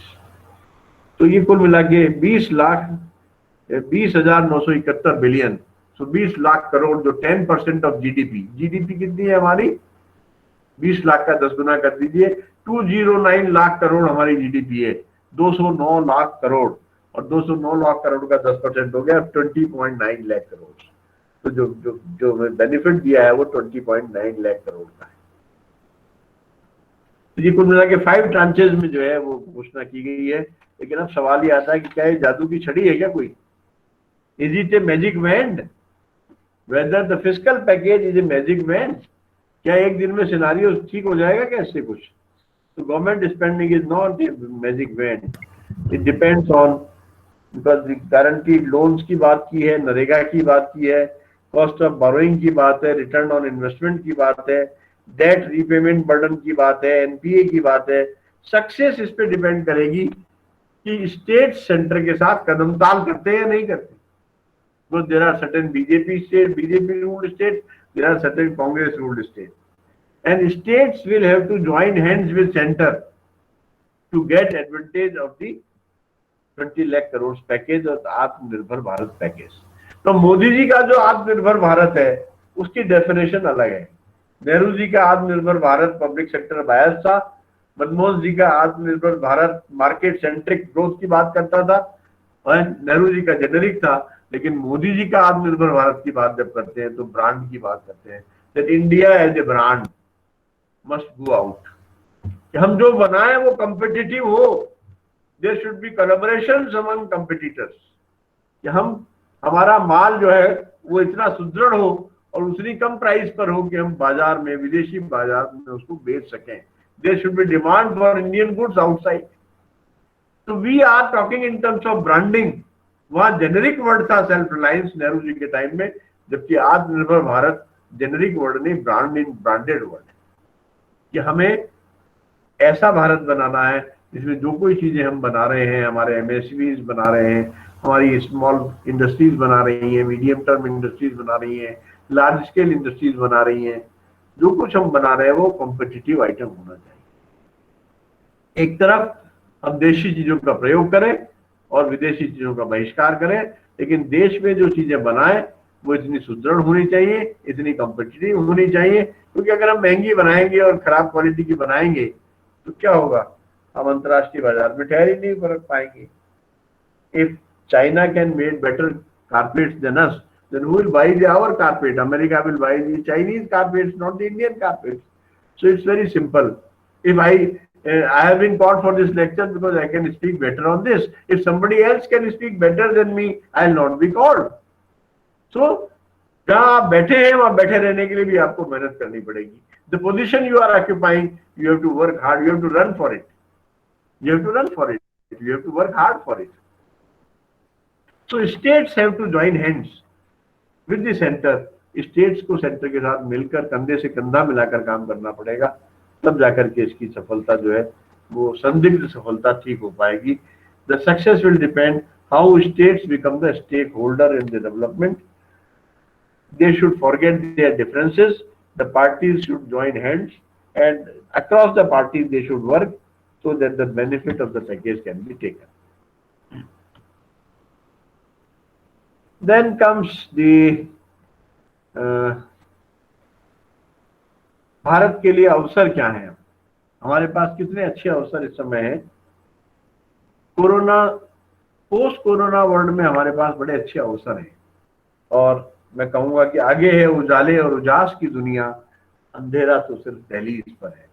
Speaker 2: तो ये कुल मिला के 20,971 बिलियन, सो 20 लाख करोड़ जो 10% ऑफ जीडीपी कितनी है हमारी? 20 लाख का 10 गुना कर दीजिए, 209 लाख करोड़ हमारी जीडीपी है। 209 लाख करोड़ और 209 लाख करोड़ का 10% हो गया 20.9 लाख करोड़। तो जो बेनिफिट दिया है वो 20.9 लाख करोड़ का है। तो ये कुल मिला के 5 ट्रांचेज में जो है वो घोषणा की गई है। लेकिन अब सवाल ये आता है कि क्या ये जादू की छड़ी है क्या कोई? Is it a magic wand? Whether the fiscal package is a magic wand? क्या एक दिन में सिनारियो ठीक हो जाएगा क्या इससे कुछ? तो government spending is not a magic wand, it depends on, because guaranteed loans की बात की है, नरेगा की बात की है, कॉस्ट ऑफ बोरोइंग की बात है, रिटर्न ऑन इन्वेस्टमेंट की बात है, डेट रीपेमेंट बर्डन की बात है, एनपीए की बात है। सक्सेस इस पे डिपेंड करेगी कि स्टेट सेंटर के साथ कदम ताल करते हैं या नहीं करते। Because there are certain BJP ruled states, there are certain Congress ruled states, and states will have to join hands with center to get advantage of the 20 lakh crores package और आत्मनिर्भर भारत पैकेज। तो मोदी जी का जो आत्मनिर्भर भारत है उसकी definition अलग है। नेहरू जी का आत्मनिर्भर भारत पब्लिक सेक्टर बायस था, मनमोहन जी का आत्मनिर्भर भारत मार्केट सेंट्रिक ग्रोथ की बात करता था, और नेहरू जी का जेनेरिक था। लेकिन मोदी जी का आत्मनिर्भर भारत की बात जब करते हैं तो ब्रांड की बात करते हैं, that India as a brand must go out, कि हम जो बनाए वो कंपिटिटिव हो, there should be collaborations among competitors, कि हमारा माल जो है वो इतना सुदृढ़ हो और उतनी कम प्राइस पर हो कि हम बाजार में, विदेशी बाजार में उसको बेच सकें। There should be demand for Indian goods outside. तो we are talking in terms of branding. वहां जेनेरिक वर्ड था सेल्फ रिलायंस नेहरू जी के टाइम में, जबकि आत्मनिर्भर भारत जेनेरिक वर्ड नहीं, ब्रांडेड वर्ड है, कि हमें ऐसा भारत बनाना है जिसमें जो कोई चीजें हम बना रहे हैं, हमारे एमएसवीज बना रहे हैं, हमारी स्मॉल इंडस्ट्रीज बना रही हैं, मीडियम टर्म इंडस्ट्रीज बना रही हैं, लार्ज स्केल इंडस्ट्रीज बना रही हैं, जो कुछ हम बना रहे हैं वो कॉम्पिटिटिव आइटम होना चाहिए। एक तरफ हम देशी चीजों का प्रयोग करें और विदेशी चीजों का बहिष्कार करें, लेकिन देश में जो चीजें बनाएं वो इतनी सुदृढ़ होनी चाहिए, इतनी कॉम्पिटिटिव होनी चाहिए। क्योंकि अगर हम महंगी बनाएंगे और खराब क्वालिटी की बनाएंगे तो क्या होगा, हम अंतर्राष्ट्रीय बाजार में ठहर ही नहीं रख पाएंगे। If China can made better carpets than us, then who will buy our carpet? America will buy the Chinese carpets, not the Indian carpets. So it's very simple. If I have been called for this lecture because I can speak better on this. If somebody else can speak better than me, I'll not be called. So जहाँ आप बैठे हैं वहां बैठे रहने के लिए भी आपको मेहनत करनी पड़ेगी। The position you are occupying, you have to work hard. You have to run for it. You have to run for it. You have to work hard for it. So states have to join hands with the center. States को centre के साथ मिलकर कंधे से कंधा मिलाकर काम करना पड़ेगा, तब जाकर के इसकी सफलता जो है वो संदिग्ध सफलता ठीक हो पाएगी। The success will depend how states become the stakeholder in the development. They should forget their differences. The parties should join hands, and across the parties they should work so that the benefit of the package can be taken. Then comes the Bharat के लिए अवसर क्या है। हमारे पास कितने अच्छे अवसर इस समय हैं। कोरोना, पोस्ट कोरोना वर्ल्ड में हमारे पास बड़े अच्छे अवसर हैं, और मैं कहूंगा कि आगे है उजाले और उजास की दुनिया, अंधेरा तो सिर्फ दहलीज पर है।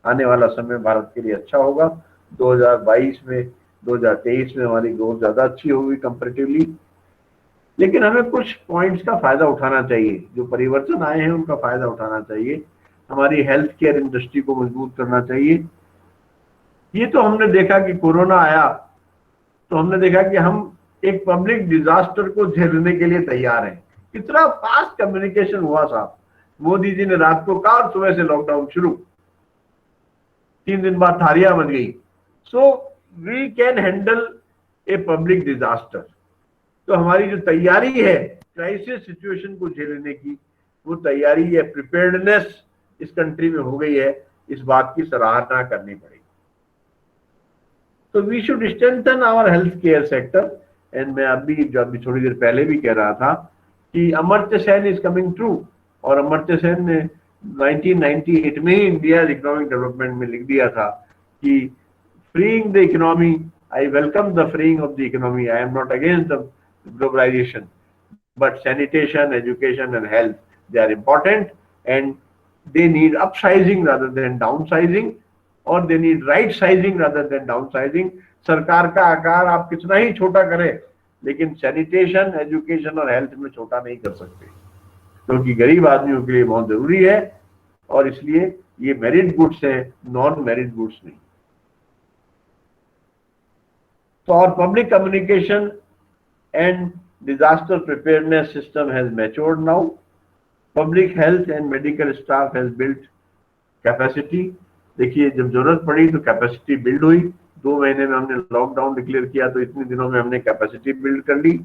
Speaker 2: आने वाला समय भारत के लिए अच्छा होगा, 2022 में, 2023 में हमारी ग्रोथ ज्यादा अच्छी होगी कंपैरेटिवली। लेकिन हमें कुछ पॉइंट्स का फायदा उठाना चाहिए, जो परिवर्तन आए हैं उनका फायदा उठाना चाहिए। हमारी हेल्थ केयर इंडस्ट्री को मजबूत करना चाहिए। ये तो हमने देखा कि कोरोना आया तो हमने देखा कि हम एक पब्लिक डिजास्टर को झेलने के लिए तैयार हैं। कितना फास्ट कम्युनिकेशन हुआ साहब। मोदी जी ने रात को कहा और सुबह से लॉकडाउन शुरू, 3 दिन बाद थारियां बन गई। So we can handle a public disaster. तो हमारी जो तैयारी है क्राइसिस सिचुएशन को झेलने की, वो तैयारी है, प्रिपेयर्डनेस इस कंट्री में हो गई है, इस बात की सराहना करनी पड़ेगी। तो we should strengthen our health care sector. And मैं अभी थोड़ी देर पहले भी कह रहा था कि Amartya Sen is coming true, और अमर्त्य सेन ने 1998 में ही इंडिया इकोनॉमिक डेवलपमेंट में लिख दिया था कि freeing the economy, I welcome the freeing of the economy. I am not against the globalization, but sanitation, education, and health, they are important, and they need upsizing rather than downsizing, or they need right sizing rather than downsizing. सरकार का आकार आप कितना ही छोटा करें, लेकिन sanitation, education और health में छोटा नहीं कर सकते, क्योंकि गरीब आदमियों के लिए बहुत जरूरी है, और इसलिए ये मेरिट गुड्स है, नॉन मेरिट गुड्स नहीं। So our public communication and disaster preparedness system has matured now. Public health and medical staff has built capacity. देखिए, जब जरूरत पड़ी तो कैपेसिटी बिल्ड हुई। 2 महीने में हमने लॉकडाउन डिक्लेयर किया तो इतने दिनों में हमने कैपेसिटी बिल्ड कर ली।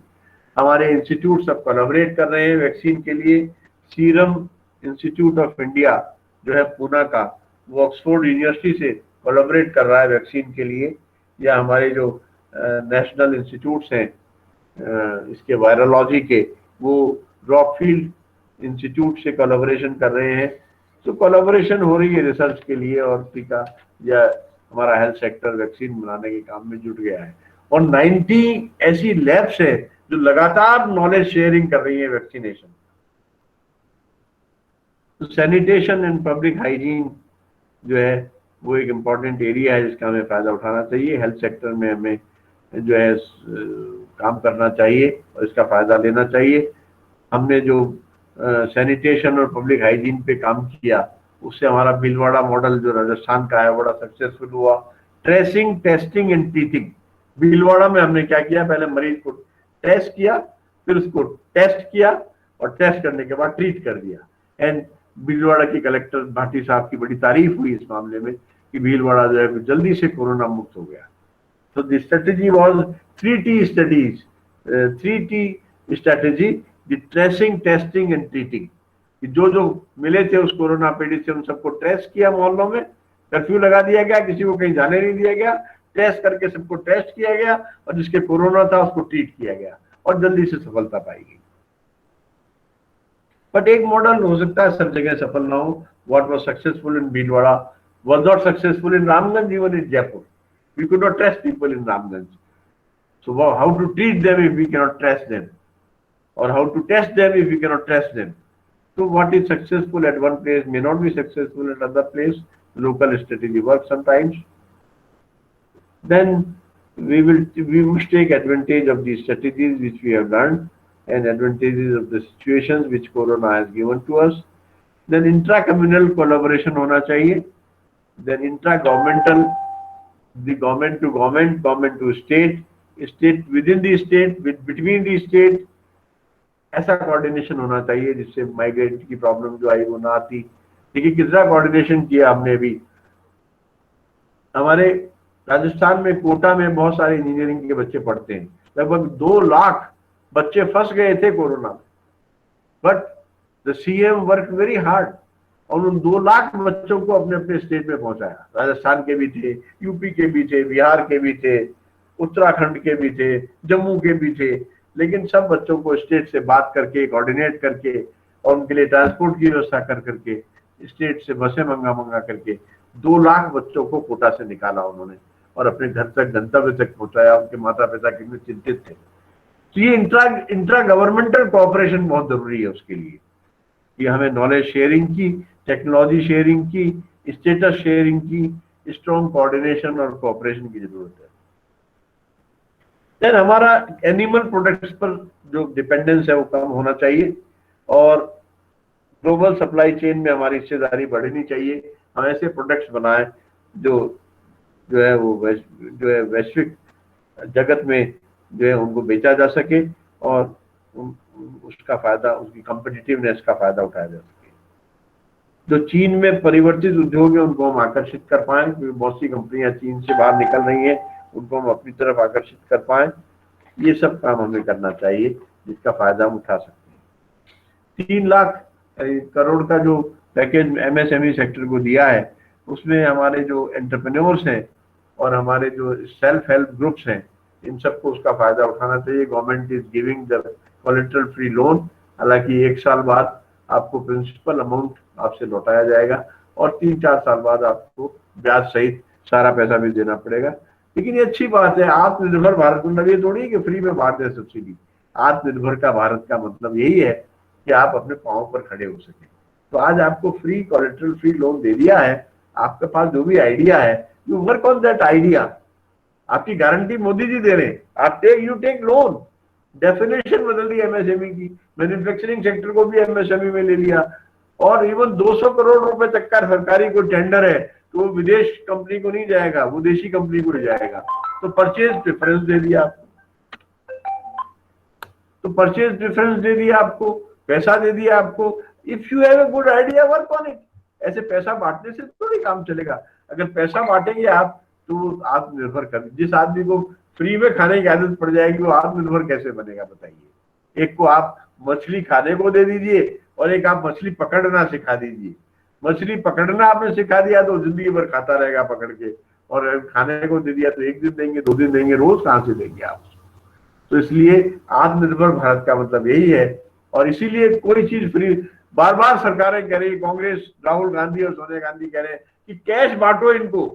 Speaker 2: हमारे इंस्टीट्यूट सब कोलैबोरेट कर रहे हैं वैक्सीन के लिए। सीरम इंस्टीट्यूट ऑफ इंडिया जो है पूना का, वो ऑक्सफोर्ड यूनिवर्सिटी से कोलैबोरेट कर रहा है वैक्सीन के लिए, या हमारे जो नेशनल इंस्टीट्यूट्स हैं इसके वायरोलॉजी के, वो रॉकफील्ड इंस्टीट्यूट से कोलैबोरेशन कर रहे हैं। तो कोलैबोरेशन हो रही है रिसर्च के लिए, और टीका या हमारा हेल्थ सेक्टर वैक्सीन बनाने के काम में जुट गया है। और 90 ऐसी लैब्स है जो लगातार नॉलेज शेयरिंग कर रही है वैक्सीनेशन। तो सैनिटेशन एंड पब्लिक हाइजीन जो है वो एक इम्पॉर्टेंट एरिया है जिसका हमें फायदा उठाना चाहिए। हेल्थ सेक्टर में हमें जो है काम करना चाहिए और इसका फायदा लेना चाहिए। हमने जो सैनिटेशन और पब्लिक हाइजीन पे काम किया, उससे हमारा भीलवाड़ा मॉडल जो राजस्थान का है बड़ा सक्सेसफुल हुआ। Tracing, testing and treating. Bhilwara में हमने क्या किया, पहले मरीज को टेस्ट किया, फिर उसको टेस्ट किया, और टेस्ट करने के बाद ट्रीट कर दिया। एंड भीलवाड़ा की कलेक्टर भाटी साहब की बड़ी तारीफ हुई इस मामले में कि भीलवाड़ा जो है जल्दी से कोरोना मुक्त हो गया। तो the strategy was 3T studies, 3T strategy, the tracing, testing and treating. जो मिले थे उस कोरोना पीड़ित से उन सबको ट्रेस किया, मोहल्लों में कर्फ्यू लगा दिया गया, किसी को कहीं जाने नहीं दिया गया, टेस्ट करके सबको टेस्ट किया गया, और जिसके कोरोना था उसको ट्रीट किया गया, और जल्दी से सफलता पाई गई। बट एक मॉडल हो सकता है सब जगह सफल ना हो। What was successful in Bhilwara was not successful in Ramganj, even in Jaipur. We could not trust people in Ramganj. So how to treat them if we cannot trust them? Or how to test them if we cannot trust them? So what is successful at one place may not be successful at another place. Local strategy works sometimes. Then we must take advantage of these strategies which we have learned, and advantages of the situations which Corona has given to us. Then intra-communal collaboration होना चाहिए। Then intra-governmental, the government to government, government to state, state within the state, between the state, ऐसा coordination होना चाहिए जिससे migrate की problem जो आई वो ना आती। देखिए कितना कोऑर्डिनेशन किया हमने भी। हमारे राजस्थान में कोटा में बहुत सारे इंजीनियरिंग के बच्चे पढ़ते हैं, लगभग 2 लाख बच्चे फंस गए थे कोरोना में, but the CM work very hard, और उन 2 लाख बच्चों को अपने अपने स्टेट में पहुंचाया। राजस्थान के भी थे, यूपी के भी थे, बिहार के भी थे, उत्तराखंड के भी थे, जम्मू के भी थे, लेकिन सब बच्चों को स्टेट से बात करके, कोऑर्डिनेट करके, और उनके लिए ट्रांसपोर्ट की व्यवस्था करके, स्टेट से बसें मंगा करके 2 लाख बच्चों को कोटा से निकाला उन्होंने, और अपने घर तक, गंतव्य तक पहुंचाया। उनके माता पिता कितने चिंतित थे। तो ये इंट्रा गवर्नमेंटल कोऑपरेशन बहुत जरूरी है उसके लिए, कि हमें नॉलेज शेयरिंग की, टेक्नोलॉजी शेयरिंग की, स्टेटस शेयरिंग की, स्ट्रॉन्ग कोऑर्डिनेशन और कोऑपरेशन की जरूरत है। देन हमारा एनिमल प्रोडक्ट्स पर जो डिपेंडेंस है वो कम होना चाहिए और ग्लोबल सप्लाई चेन में हमारी हिस्सेदारी बढ़नी चाहिए। हम ऐसे प्रोडक्ट्स बनाएं जो है वो जो है वैश्विक जगत में जो है उनको बेचा जा सके और उसका फायदा, उसकी कॉम्पिटिटिवनेस का फायदा उठाया जा सके। जो चीन में परिवर्तित उद्योग है उनको हम आकर्षित कर पाए, क्योंकि बहुत सी कंपनियां चीन से बाहर निकल रही हैं, उनको हम अपनी तरफ आकर्षित कर पाए। ये सब काम हमें करना चाहिए जिसका फायदा हम उठा सकते हैं। 3 लाख करोड़ का जो पैकेज एमएसएमई सेक्टर को दिया है उसमें हमारे जो एंटरप्रेन्योर्स हैं और हमारे जो सेल्फ हेल्प ग्रुप्स हैं इन सबको उसका फायदा उठाना चाहिए। Government is giving the collateral free loan, हालांकि 1 साल बाद आपको प्रिंसिपल अमाउंट आपसे लौटाया जाएगा और 3-4 साल बाद आपको ब्याज सहित सारा पैसा भी देना पड़ेगा। लेकिन ये अच्छी बात है, आत्मनिर्भर भारत मतलब ये थोड़ी कि फ्री में बांट दे सब्सिडी। आत्मनिर्भर का भारत का मतलब यही है कि आप अपने पांव पर खड़े हो सके। तो आज आपको फ्री कोलेटरल फ्री लोन दे दिया है, आपके पास जो भी आइडिया है you work on that idea. आपकी गारंटी मोदी जी दे रहे हैं, आप यू टेक लोन। डेफिनेशन बदल दी एमएसएमई की, मैन्युफैक्चरिंग सेक्टर को भी एमएसएमई में ले लिया और इवन 200 करोड़ रुपए तक का सरकारी को टेंडर है तो वो विदेश कंपनी को नहीं जाएगा, वो देशी कंपनी को जाएगा। तो परचेज प्रेफरेंस दे दिया आपको, तो परचेज प्रेफरेंस दे दिया आपको, पैसा दे दिया आपको। If you have a good idea work on it. ऐसे पैसा बांटने से थोड़ी काम चलेगा। अगर पैसा बांटेंगे आप तो आत्मनिर्भर कर, जिस आदमी को फ्री में खाने की आदत पड़ जाएगी वो आत्मनिर्भर कैसे बनेगा बताइए। एक को आप मछली खाने को दे दीजिए और एक आप मछली पकड़ना सिखा दीजिए। मछली पकड़ना आपने सिखा दिया तो जिंदगी भर खाता रहेगा पकड़ के, और खाने को दे दिया तो 1 दिन देंगे, 2 दिन देंगे, रोज कहां से देंगे आप। तो इसलिए आत्मनिर्भर भारत का मतलब यही है। और इसीलिए कोई चीज फ्री, बार बार सरकारें कह रही, कांग्रेस, राहुल गांधी और सोनिया गांधी कह रहे हैं कि कैश बांटो इनको,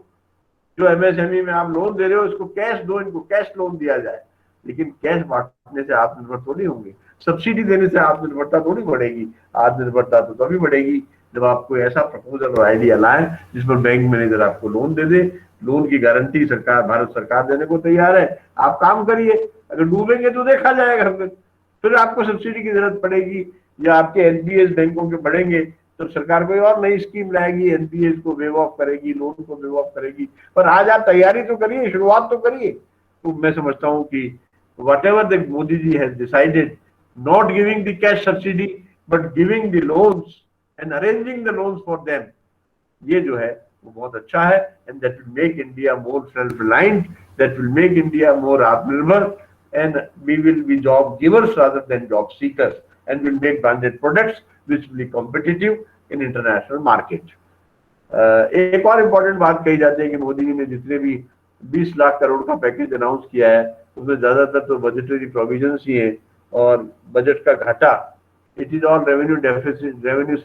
Speaker 2: जो एमएसएमई में आप लोन दे रहे हो इसको कैश दो, इनको कैश लोन दिया जाए। लेकिन कैश बांटने से आत्मनिर्भर थोड़ी होंगे, सब्सिडी देने से आत्मनिर्भरता थोड़ी बढ़ेगी। आत्मनिर्भरता तो तभी बढ़ेगी जब आपको ऐसा प्रपोजल और आइडिया लाए जिस पर बैंक मैनेजर आपको लोन दे दे। लोन की गारंटी सरकार, भारत सरकार देने को तैयार है, आप काम करिए। अगर डूबेंगे तो देखा जाएगा, फिर आपको सब्सिडी की जरूरत पड़ेगी या आपके एनपीएस बैंकों के बढ़ेंगे तो सरकार कोई और नई स्कीम लाएगी, एनपीएस को वेव ऑफ करेगी, लोन को वेव ऑफ करेगी। पर आज आप तैयारी तो करिए, शुरुआत तो करिए। तो मैं समझता हूँ कि whatever the Modi ji has decided, not giving the cash subsidy but giving the loans and arranging the loans for them, ये जो है वो बहुत अच्छा है। and that will make India more self-reliant, that will make India more आत्मनिर्भर, and we will be job givers rather than job seekers, and will make branded products which will be competitive in international market. एक और important बात कही जाती है कि मोदी जी ने जितने भी 20 लाख करोड़ का पैकेज अनाउंस किया है उसमें ज्यादातर तो बजटरी प्रोविजंस ही है और बजट का घाटा, it is all revenue deficit, revenue,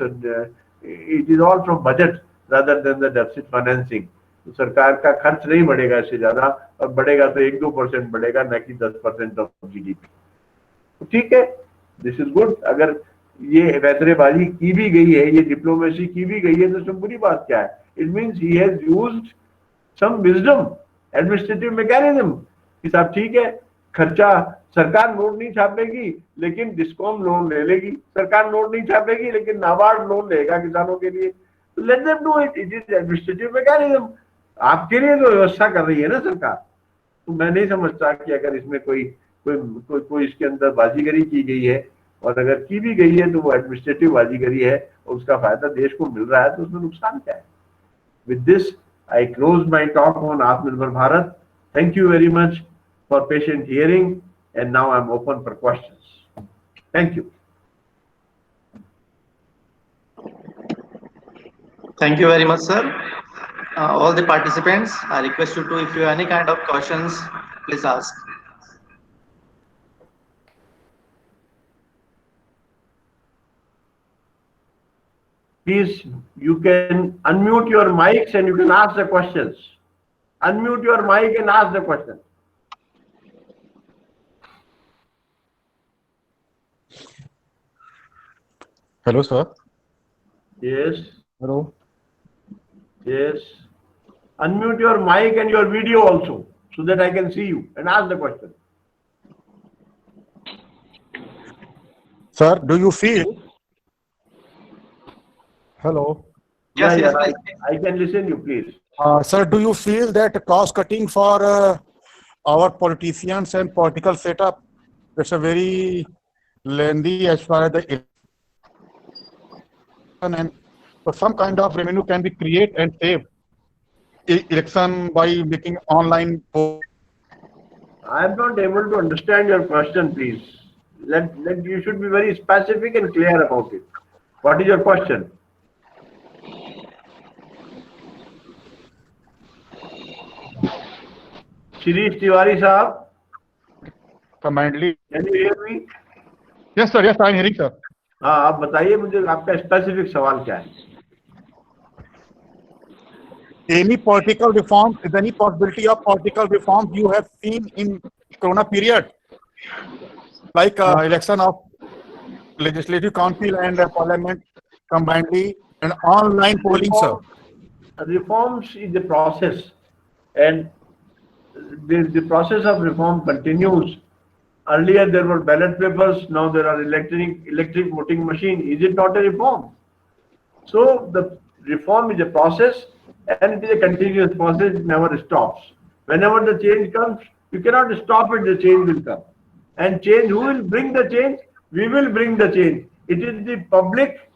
Speaker 2: it is all from budget rather than the deficit financing. तो सरकार का खर्च नहीं बढ़ेगा इससे ज्यादा, और बढ़ेगा तो 1-2% बढ़ेगा, न कि 10% ऑफ जीडीपी। तो ठीक है, दिस इज गुड। अगर ये वैतरेबाजी की भी गई है, ये डिप्लोमेसी की भी गई है तो उसमें बुरी बात क्या है। It means he has used some wisdom, administrative mechanism कि साहब ठीक है, खर्चा सरकार नोट नहीं छापेगी लेकिन डिस्कॉम लोन ले लेगी, सरकार नोट नहीं छापेगी लेकिन नाबार्ड लोन लेगा किसानों के लिए, तो let them do it, it is administrative mechanism. आपके लिए तो व्यवस्था कर रही है ना सरकार। तो मैं नहीं समझता कि अगर इसमें कोई इसके अंदर बाजीगरी की गई है, और अगर की भी गई है तो वो एडमिनिस्ट्रेटिव बाजीगरी है और उसका फायदा देश को मिल रहा है तो उसमें नुकसान क्या है। With this I close my talk on Atmanirbhar Bharat. Thank you very much for patient hearing and now I am open for questions. Thank you.
Speaker 3: Thank you very much, sir. All the participants, I request you to, if you have any kind of questions, please ask.
Speaker 2: Please, you can unmute your mics and you can ask the questions. Unmute your mic and ask the question.
Speaker 4: Hello, sir.
Speaker 2: Yes.
Speaker 4: Hello.
Speaker 2: Yes. unmute your mic and your video also, so that I can see you and ask the question.
Speaker 4: Sir, do you feel? Hello.
Speaker 3: Yes,
Speaker 2: Yeah,
Speaker 3: yes, please.
Speaker 2: I can listen you, please.
Speaker 4: Sir, do you feel that cost cutting for our politicians and political setup, it's a very lengthy as far as the election, and so some kind of revenue can be created and saved election by making online poll.
Speaker 2: I am not able to understand your question, please. You should be very specific and clear about it. What is your question? Shirish Tiwari Sahab,
Speaker 4: Commandly.
Speaker 2: can you hear me?
Speaker 4: Yes, sir. Yes, I'm hearing, sir.
Speaker 2: हाँ, आप बताइए मुझे आपका specific सवाल क्या है?
Speaker 4: Any political reform, is any possibility of political reform you have seen in Corona period, like election of legislative council and parliament combinedly and online polling, sir?
Speaker 2: Reforms is the process, and the process of reform continues. Earlier there were ballot papers, now there are electric voting machine. Is it not a reform? So the reform is a process, and it is a continuous process. It never stops. Whenever the change comes, you cannot stop it. The change will come, and change. Who will bring the change? We will bring the change. It is the public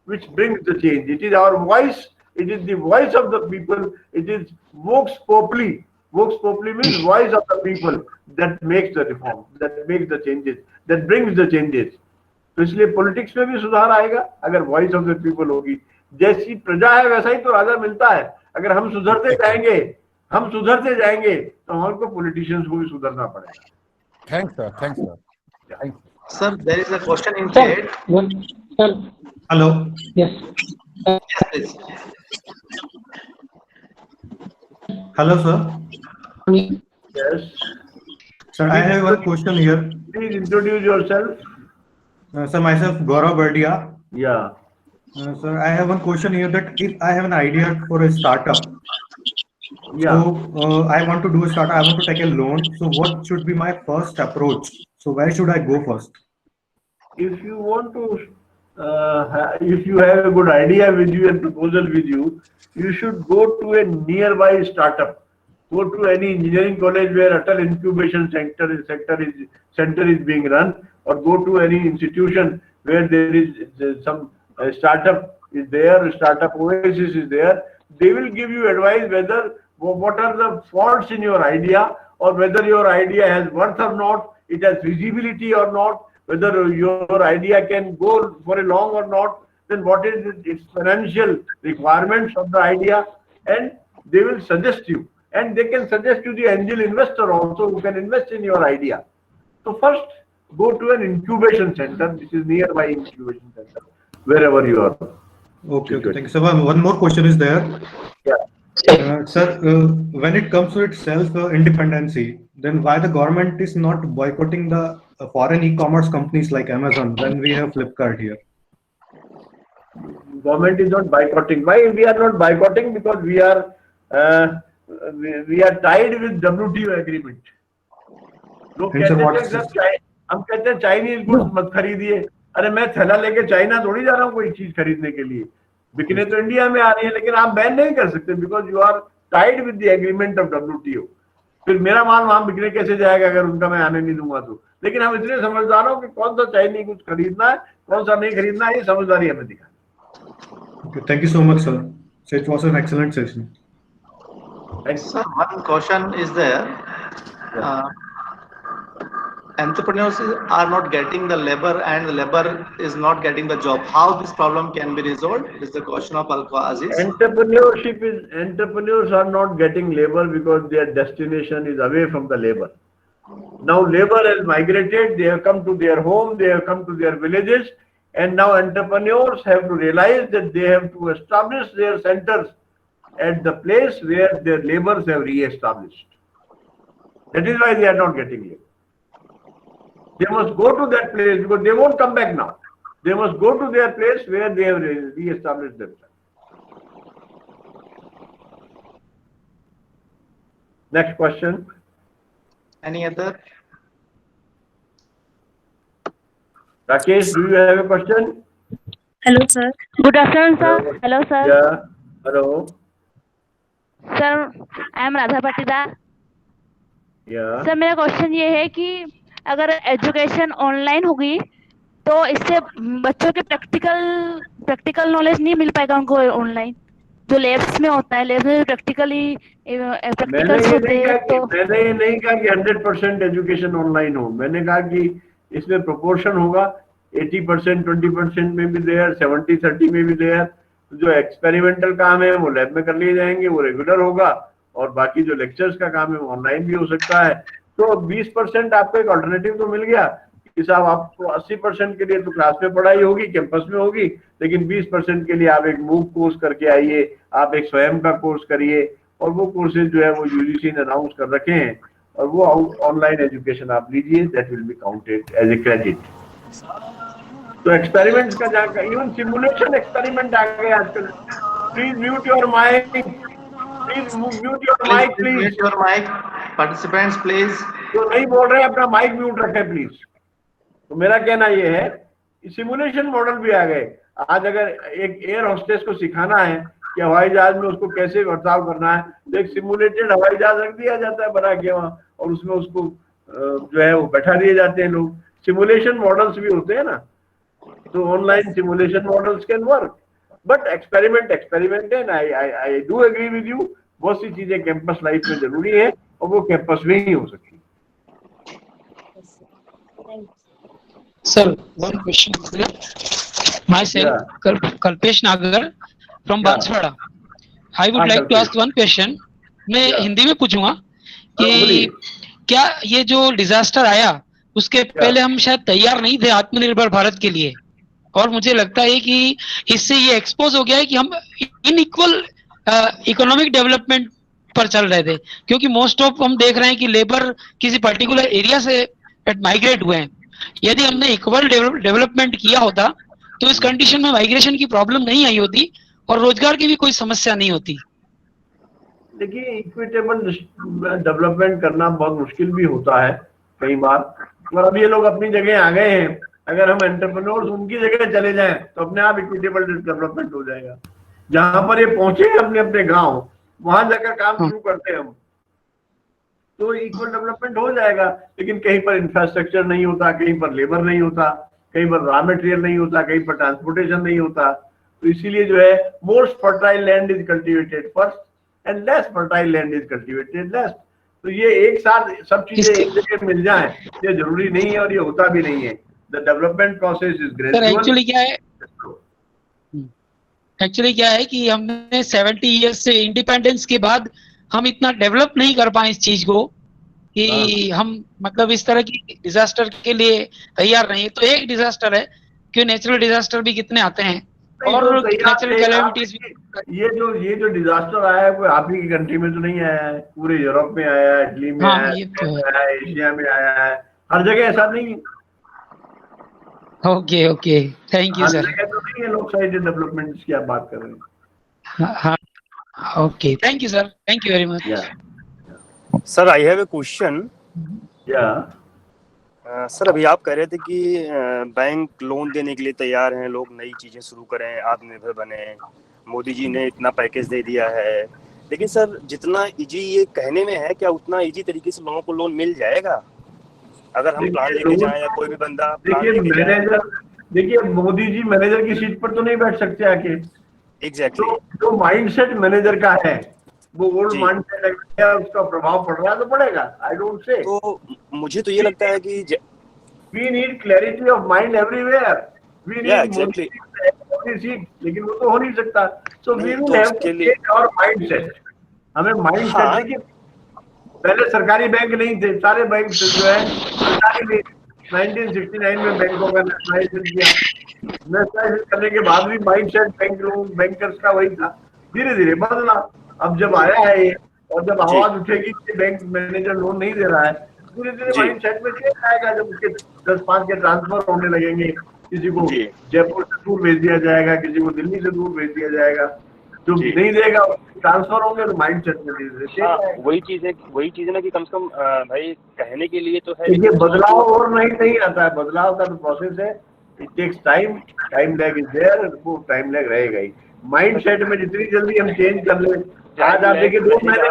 Speaker 2: which brings the change. It is our voice. It is the voice of the people. It is vox populi. Vox populi means voice of the people that makes the reform, that makes the changes, that brings the changes. तो इसलिए politics में भी सुधार आएगा अगर voice of the people होगी. जैसी प्रजा है वैसा ही तो राजा मिलता है. अगर हम सुधरते जाएंगे तो हमको पॉलिटिशियंस को भी सुधरना पड़ेगा.
Speaker 4: Thanks, sir. Thanks, sir. Thanks.
Speaker 3: Sir, there is a question in chat.
Speaker 5: Sir.
Speaker 6: Hello.
Speaker 5: Yes.
Speaker 3: Yes, please.
Speaker 6: Hello, sir.
Speaker 2: Yes.
Speaker 6: Sir, I have one question here.
Speaker 2: Please introduce yourself.
Speaker 6: Sir, myself Gaurav Bardia.
Speaker 2: Yeah.
Speaker 6: Sir, I have one question here that if I have an idea for a startup,
Speaker 2: Yeah.
Speaker 6: so I want to do a startup, I want to take a loan. So what should be my first approach? So where should I go first?
Speaker 2: If you want to, if you have a good idea with you and proposal with you, you should go to a nearby startup. Go to any engineering college where Atal Incubation Center is being run, or go to any institution where there is some startup is there, startup oasis is there. They will give you advice whether what are the faults in your idea, or whether your idea has worth or not, it has feasibility or not, whether your idea can go for a long or not, then what is its financial requirements of the idea, and they will suggest you. And they can suggest you the angel investor also who can invest in your idea. So first, go to an incubation center, which is nearby incubation center, wherever you are.
Speaker 6: Okay, thank you. So one more question is there.
Speaker 2: Yeah.
Speaker 6: Sir, when it comes to its self-independency, then why the government is not boycotting the foreign e-commerce companies like Amazon when we have Flipkart here?
Speaker 2: Government is not boycotting. Why we are not boycotting? Because we are tied with WTO agreement. लोग हम कहते हैं Chinese goods मत खरीदिए. अरे मैं थैला लेके चाइना थोड़ी जा रहा हूँ कोई चीज खरीदने के लिए. बिकने तो इंडिया में आ रही है, लेकिन आप बैन नहीं कर सकते because you are tied with the agreement of WTO. फिर मेरा माल वहां बिकने कैसे जाएगा अगर उनका मैं आने नहीं दूंगा तो. लेकिन हम इतने समझदार हो कि कौन सा चाइनीज गुड्स खरीदना है, कौन सा नहीं खरीदना है, ये समझदारी हमें दिखानी.
Speaker 6: Okay, thank you so much, sir. So it was an excellent session.
Speaker 3: Sir, one question is there. Entrepreneurs are not getting the labor, and the labor is not getting the job. How this problem can be resolved? This is the question of Alqa Aziz.
Speaker 2: Entrepreneurs are not getting labor because their destination is away from the labor. Now labor has migrated, they have come to their home, they have come to their villages, and now entrepreneurs have to realize that they have to establish their centers at the place where their labors have re-established. That is why they are not getting labor. They must go to that place because they won't come back now. They must go to their place where they have re-established themselves. Next question.
Speaker 3: Any other?
Speaker 2: Rakesh, do you have a question?
Speaker 5: Hello, sir. Good afternoon, sir. Hello, sir.
Speaker 2: Yeah. Hello.
Speaker 5: Sir, I am Radha Patidar.
Speaker 2: Yeah.
Speaker 5: Sir मेरा question ये है कि अगर education online होगी तो इससे बच्चों के प्रैक्टिकल नॉलेज नहीं मिल पाएगा उनको ऑनलाइन, जो लैब्स में होता है, लैब्स में प्रैक्टिकली
Speaker 2: मैंने
Speaker 5: प्रैक्टिकल्स
Speaker 2: ये
Speaker 5: होते
Speaker 2: नहीं
Speaker 5: हैं
Speaker 2: कहा
Speaker 5: तो
Speaker 2: मैंने ये नहीं कहा कि 100% एजुकेशन ऑनलाइन हो। मैंने कहा कि इसमें प्रोपोर्शन होगा, 80% 20% में भी देयर, 70-30 में भी देयर। जो एक्सपेरिमेंटल काम है वो लैब में कर लिए जाएंगे, वो रेगुलर होगा, और बाकी जो लेक्चर्स का काम है वो ऑनलाइन भी हो सकता है। तो 20% आपको एक अल्टरनेटिव तो मिल गया कि साहब आपको 80% के लिए तो क्लास में पढ़ाई होगी, कैंपस में होगी, लेकिन 20% के लिए आप एक मूव कोर्स करके आइए, आप एक स्वयं का कोर्स करिए, और वो कोर्सेज जो है वो यूजीसी ने अनाउंस कर रखे हैं, और वो ऑनलाइन एजुकेशन आप लीजिए, that will be counted as a credit. तो एक्सपेरिमेंट्स का जहाँ इवन सिमुलेशन एक्सपेरिमेंट आ गए आजकल। Please mute your mic, please mute your mic,
Speaker 3: Please
Speaker 2: please.
Speaker 3: mute your mic. Participants, please.
Speaker 2: जो नहीं बोल रहे अपना माइक म्यूट रखे प्लीज। तो मेरा कहना ये है, सिमुलेशन मॉडल भी आ गए। आज अगर एक एयर होस्टेस को सिखाना है कि हवाई जहाज में उसको कैसे बर्ताव करना है, तो एक सिमुलेटेड हवाई जहाज रख दिया जाता है बना के वहां, और उसमें उसको जो है वो बैठा दिए जाते हैं लोग। सिमुलेशन मॉडल्स भी होते हैं ना, तो online simulation models can work, but experiment है। I do agree with you, बहुत सी चीजें कैंपस लाइफ में जरूरी है, और वो कैंपस में ही हो सकती है।
Speaker 7: Sir, one question. Myself, Kalpesh Nagar from
Speaker 2: Yeah.
Speaker 7: Banswara. I would like to
Speaker 2: Kalpesh.
Speaker 7: ask one question. मैं
Speaker 2: Yeah.
Speaker 7: हिंदी में पूछूंगा
Speaker 2: बोलिए।
Speaker 7: कि क्या ये जो डिजास्टर आया उसके पहले हम शायद तैयार नहीं थे आत्मनिर्भर भारत के लिए, और मुझे लगता है कि इससे ये एक्सपोज हो गया है कि हम इनइक्वल इकोनॉमिक डेवलपमेंट पर चल रहे थे, क्योंकि मोस्ट ऑफ हम देख रहे हैं कि लेबर किसी पर्टिकुलर एरिया से माइग्रेट हुए हैं। यदि हमने इक्वल डेवलपमेंट किया होता तो इस कंडीशन में माइग्रेशन की प्रॉब्लम नहीं आई होती और रोजगार की भी कोई समस्या नहीं होती।
Speaker 2: देखिए, इक्विटेबल डेवलपमेंट करना बहुत मुश्किल भी होता है कई बार, और अब ये लोग अपनी जगह आ गए हैं। अगर हम एंटरप्रेन्योर्स उनकी जगह चले जाएं तो अपने आप इक्विटेबल डेवलपमेंट हो जाएगा। जहां पर ये पहुंचे अपने अपने गांव, वहां जाकर काम शुरू करते हैं हम, तो इक्वल डेवलपमेंट हो जाएगा। लेकिन कहीं पर इंफ्रास्ट्रक्चर नहीं होता, कहीं पर लेबर नहीं होता, कहीं पर रॉ मटेरियल नहीं होता, कहीं पर ट्रांसपोर्टेशन नहीं होता, तो इसीलिए जो है most fertile land is cultivated first and less fertile land is cultivated less. तो ये एक साथ सब चीजें एक जगह मिल जाएं ये जरूरी नहीं है, और ये होता भी नहीं है। The development process is gradual.
Speaker 7: Actually क्या है कि हमने 70 इयर्स से इंडिपेंडेंस के बाद हम इतना डेवलप नहीं कर पाए इस चीज को कि हम मतलब इस तरह की डिजास्टर के लिए तैयार नहीं। तो एक डिजास्टर है कि नेचुरल डिजास्टर भी कितने आते हैं, और नेचुरल कैलेमिटीज भी।
Speaker 2: ये जो डिजास्टर आया है कोई आप ही की कंट्री में तो नहीं आया है, पूरे यूरोप में आया है, इटली में आया है, एशिया में आया है, हर जगह ऐसा नहीं है।
Speaker 7: Okay okay, thank you sir.
Speaker 2: तो नहीं है लोग साइड डेवलपमेंट की आप बात कर रहे हैं।
Speaker 7: हाँ, okay, thank you sir, thank you very much.
Speaker 8: Sir, I have a question.
Speaker 2: Sir,
Speaker 8: अभी आप कह रहे थे कि बैंक लोन देने के लिए तैयार हैं, लोग नई चीजें शुरू करें, आत्मनिर्भर बने, मोदी जी ने इतना पैकेज दे दिया है। लेकिन सर, जितना इजी ये कहने में है, क्या उतना इजी तरीके से लोगों को लोन मिल जाएगा अगर हम प्लान लेके जाएं, या कोई भी बंदा प्लान लेके जाए?
Speaker 2: देखिए, मोदी जी मैनेजर की सीट पर तो नहीं बैठ सकते आके।
Speaker 8: एग्जैक्टली।
Speaker 2: जो माइंडसेट मैनेजर का है वो ओल्ड माइंडसेट है, उसका प्रभाव पड़ रहा है तो पड़ेगा। I don't say.
Speaker 8: तो मुझे तो ये लगता है कि
Speaker 2: we need clarity of mind everywhere. We need
Speaker 8: exactly,
Speaker 2: लेकिन वो तो हो नहीं सकता। So we will have to change our mindset. हमें माइंडसेट है कि पहले सरकारी बैंक नहीं थे, सारे बैंक जो है सरकारी नहीं। 1969 में बैंकों का नेशनलाइजेशन किया, नेशनलाइजेशन करने के बाद भी माइंडसेट बैंकर्स का वही था। धीरे धीरे बदला। अब जब आया है ये, और जब आवाज उठेगी कि बैंक मैनेजर लोन नहीं दे रहा है, धीरे धीरे माइंडसेट में चेंज आएगा। जब उसके 10-5 के ट्रांसफर होने लगेंगे, किसी को जयपुर से दूर भेज दिया जाएगा, किसी को दिल्ली से दूर भेज दिया जाएगा, जो
Speaker 8: जी।
Speaker 2: नहीं देगा ट्रांसफर होंगे तो माइंड सेट में धीरे धीरे
Speaker 8: हाँ,
Speaker 2: change आएगा।
Speaker 8: वही चीज है ना कि कम से कम भाई कहने के लिए तो है,
Speaker 2: देखिए
Speaker 8: लेकिन
Speaker 2: बदलाव और नहीं आता है, बदलाव का तो प्रोसेस है, it takes time, time lag is there, वो टाइम लैग रहेगा ही। माइंड सेट में जितनी जल्दी हम चेंज कर ले, आज आप देखिए 2 महीने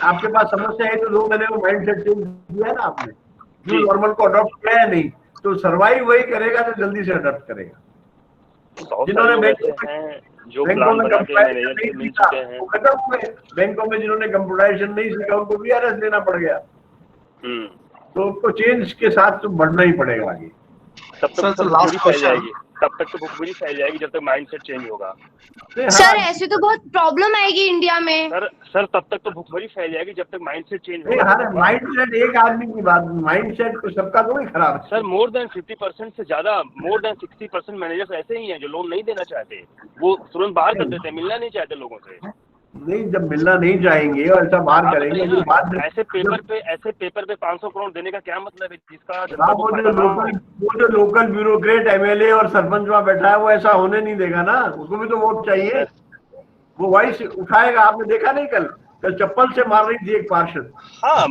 Speaker 2: आपके पास समस्या है तो 2 महीने में माइंड सेट चेंज किया है ना आपने, जो
Speaker 8: जी।
Speaker 2: नॉर्मल को अडॉप्ट किया है नहीं, तो सर्वाइव वही करेगा तो जल्दी से अडॉप्ट करेगा।
Speaker 8: बहुत
Speaker 2: जिन्होंने
Speaker 8: सारे लोग
Speaker 2: बैंक
Speaker 8: ऐसे हैं जो
Speaker 2: बैंकों
Speaker 8: प्लान
Speaker 2: में
Speaker 8: बना के
Speaker 2: कंप्यूटराइजेशन
Speaker 8: मैनेजर
Speaker 2: नहीं
Speaker 8: से मिल
Speaker 2: सीखा
Speaker 8: चुके हैं।
Speaker 2: वो खत्म हो गए। बैंकों में जिन्होंने कंप्यूटराइजेशन नहीं सीखा उनको VRS देना पड़ गया,
Speaker 8: हम्म।
Speaker 2: तो उसको चेंज के साथ तो बढ़ना ही पड़ेगा आगे।
Speaker 8: तब तक
Speaker 3: Sir,
Speaker 8: तो
Speaker 3: so last
Speaker 8: भुखमरी फैल
Speaker 3: question.
Speaker 8: जाएगी, तब तक तो भुखमरी फैल जाएगी जब तक माइंडसेट चेंज होगा।
Speaker 9: सर ऐसे तो बहुत प्रॉब्लम आएगी इंडिया में।
Speaker 8: सर तब तक तो भुखमरी फैल जाएगी जब तक माइंडसेट चेंज
Speaker 2: नहीं,
Speaker 8: होगा।
Speaker 2: हर माइंडसेट एक आदमी की बात, माइंडसेट तो सबका थोड़ी खराब है।
Speaker 8: सर मोर देन 50% से ज्यादा, मोर देन 60% मैनेजर्स ऐसे ही हैं जो लोन नहीं देना चाहते, वो तुरंत बाहर कर देते हैं, मिलना नहीं चाहते लोगों से।
Speaker 2: नहीं, जब मिलना नहीं चाहेंगे और ऐसा बाहर
Speaker 8: आप
Speaker 2: करेंगे
Speaker 8: बताइए
Speaker 2: तो
Speaker 8: ना,
Speaker 2: बात
Speaker 8: ऐसे पेपर पे 500 करोड़ देने का क्या मतलब है, जिसका जनता
Speaker 2: आप
Speaker 8: को
Speaker 2: वो
Speaker 8: फायदा ना हो।
Speaker 2: जो लोकल ब्यूरोक्रेट MLA और सरपंच वहाँ बैठा है वो ऐसा होने नहीं देगा ना, उसको भी तो वोट चाहिए, वो वॉइस उठाएगा। आपने देखा नहीं कल चप्पल से मार रही थी एक पार्षद।
Speaker 8: हाँ,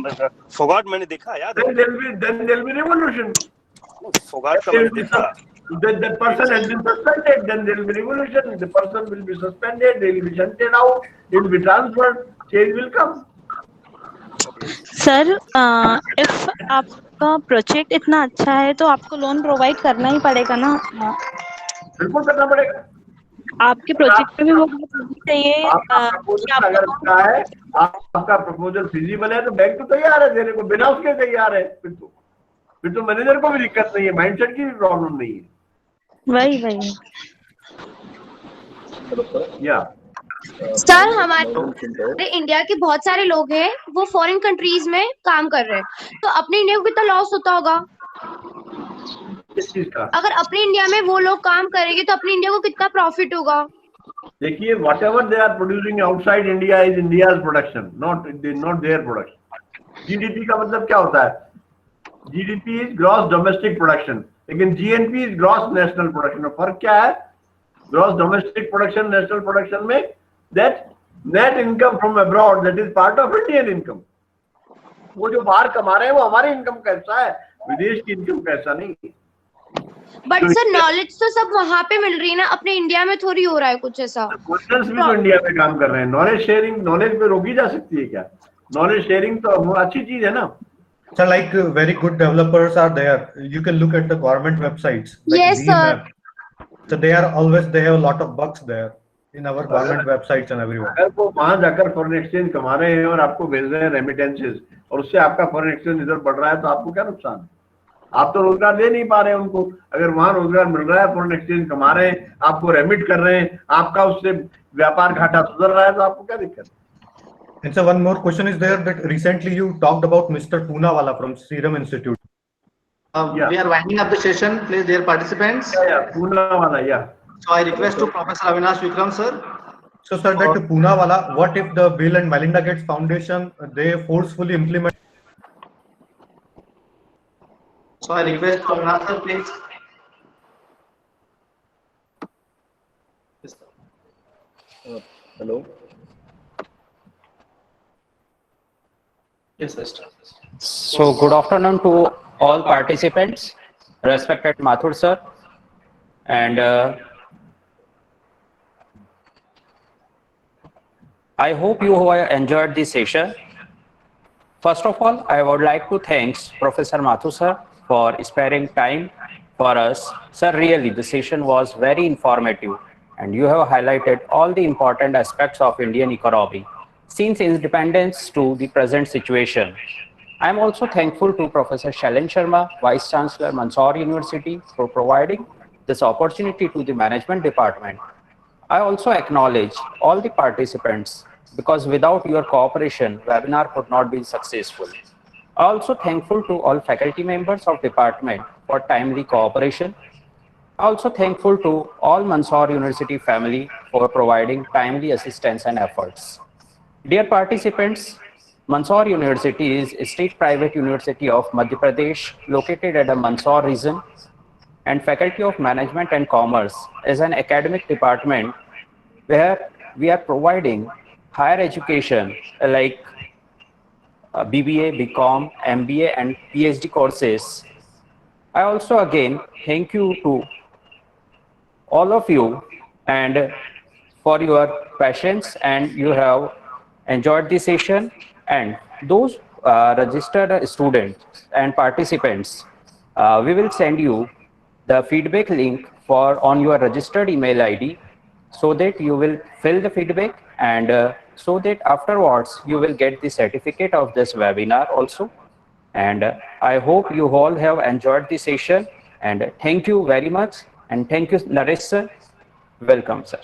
Speaker 8: फोगाट मैंने देखा, याद है।
Speaker 2: Then there'll be revolution.
Speaker 8: Phogat का मैंने देखा।
Speaker 2: That person has been suspended, then there will be revolution. The person will be suspended, they will be shunted out, they will be transferred, change will come.
Speaker 10: Sir if आपका project इतना अच्छा है तो आपको loan provide करना ही पड़ेगा ना।
Speaker 2: बिल्कुल करना पड़ेगा।
Speaker 10: आपके प्रोजेक्ट पे भी वो बात होनी चाहिए
Speaker 2: आपका
Speaker 10: कि
Speaker 2: प्रपोजल अगर अच्छा है, आपका प्रपोजल फिजिबल है तो बैंक तो तैयार है देने को, बिना उसके तैयार है। फिर तो मैनेजर को भी दिक्कत नहीं है, माइंडसेट की भी प्रॉब्लम नहीं है।
Speaker 10: वही
Speaker 2: या
Speaker 9: सर हमारे इंडिया के बहुत सारे लोग हैं वो फॉरेन कंट्रीज में काम कर रहे हैं, तो अपने इंडिया को कितना लॉस होता होगा?
Speaker 2: किस चीज का?
Speaker 9: अगर अपने इंडिया में वो लोग काम करेंगे तो अपने इंडिया को कितना प्रॉफिट होगा?
Speaker 2: देखिए, whatever they are producing outside India is India's production, not their production. GDP का मतलब क्या होता है? GDP is gross domestic production, लेकिन GNP is gross national production. फर्क क्या है? Gross domestic production, national production में that net income from abroad that is part of Indian income. वो जो बाहर कमा रहे हैं वो हमारी इनकम का हिस्सा है, विदेश की इनकम का हिस्सा नहीं है।
Speaker 9: बट सर नॉलेज तो सब वहाँ पे मिल रही है ना, अपने इंडिया में थोड़ी हो रहा है कुछ ऐसा।
Speaker 2: क्वेश्चंस भी तो इंडिया में काम कर रहे हैं। नॉलेज शेयरिंग, नॉलेज पे रोकी जा सकती है क्या? नॉलेज शेयरिंग तो अच्छी चीज है ना।
Speaker 6: So like very good developers are there. You can look at the government websites. Like
Speaker 9: Yes, sir.
Speaker 6: VMAP. So they have a lot of bugs there in our government websites and everywhere.
Speaker 2: अगर वो वहां जाकर foreign exchange कमा रहे हैं और आपको भेज रहे हैं रेमिटेंसेस और उससे आपका फॉरेन एक्सचेंज इधर बढ़ रहा है तो आपको क्या नुकसान है? आप तो रोजगार दे नहीं पा रहे हैं उनको। अगर वहां रोजगार मिल रहा है, फॉरेन एक्सचेंज कमा रहे हैं, आपको रेमिट कर रहे हैं, आपका उससे व्यापार घाटा सुधर रहा है तो आपको क्या दिक्कत है?
Speaker 6: And so one more question is there that recently you talked about Mr. Poonawala from Serum Institute.
Speaker 2: Yeah.
Speaker 3: We are winding up the session, please, dear participants.
Speaker 2: Poonawala, yeah.
Speaker 3: So I request to Professor Avinash Vikram, sir.
Speaker 6: So sir, that Poonawala, what if the Bill and Melinda Gates Foundation, they forcefully implement?
Speaker 3: So I request to Avinash, sir, please.
Speaker 8: Hello.
Speaker 3: Yes, sir.
Speaker 11: So good afternoon to all participants, respected Mathur sir, and I hope you have enjoyed this session. First of all, I would like to thank Professor Mathur sir for sparing time for us. Sir, really the session was very informative and you have highlighted all the important aspects of Indian economy since independence to the present situation. I am also thankful to Professor Shailen Sharma, Vice Chancellor, Mansoor University, for providing this opportunity to the management department. I also acknowledge all the participants because without your cooperation, webinar could not be successful. I also thankful to all faculty members of department for timely cooperation. I also thankful to all Mansoor University family for providing timely assistance and efforts. Dear participants, Mansoor University is a state private university of Madhya Pradesh located at the Mansoor region, and Faculty of Management and Commerce is an academic department where we are providing higher education like BBA, BCom, MBA, and PhD courses. I also again thank you to all of you and for your patience, and you have enjoyed the session. And those registered students and participants, we will send you the feedback link on your registered email ID, so that you will fill the feedback, and so that afterwards you will get the certificate of this webinar also. And I hope you all have enjoyed the session, and thank you very much. And thank you, Naresh sir. Welcome, sir.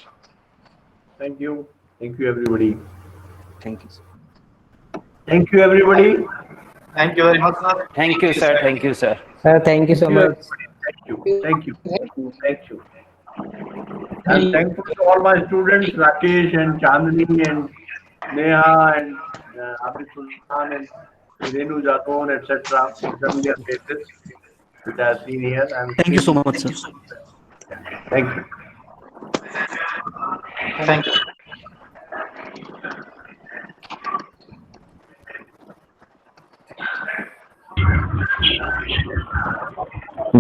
Speaker 2: Thank you. Thank you, everybody.
Speaker 11: Thank you, sir.
Speaker 2: Thank you, everybody.
Speaker 3: Thank you very much, sir.
Speaker 11: Thank you, sir. Thank you, sir.
Speaker 1: Sir, thank you so much.
Speaker 2: Thank you. Thank you. Thank you. I'm thankful to all my students, Rakesh and Chandni and Neha and Abid Sultan and Renu Jadon, etc. Familiar faces which I have seen here.
Speaker 12: Thank you so much, sir.
Speaker 2: Thank you.
Speaker 3: Thank you.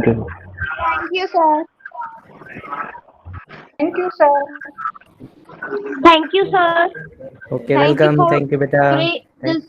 Speaker 9: Thank you, sir. Thank you, sir. Thank you, sir.
Speaker 1: Okay,
Speaker 9: Thank you
Speaker 1: welcome.
Speaker 9: for
Speaker 1: Thank you, beta.
Speaker 9: this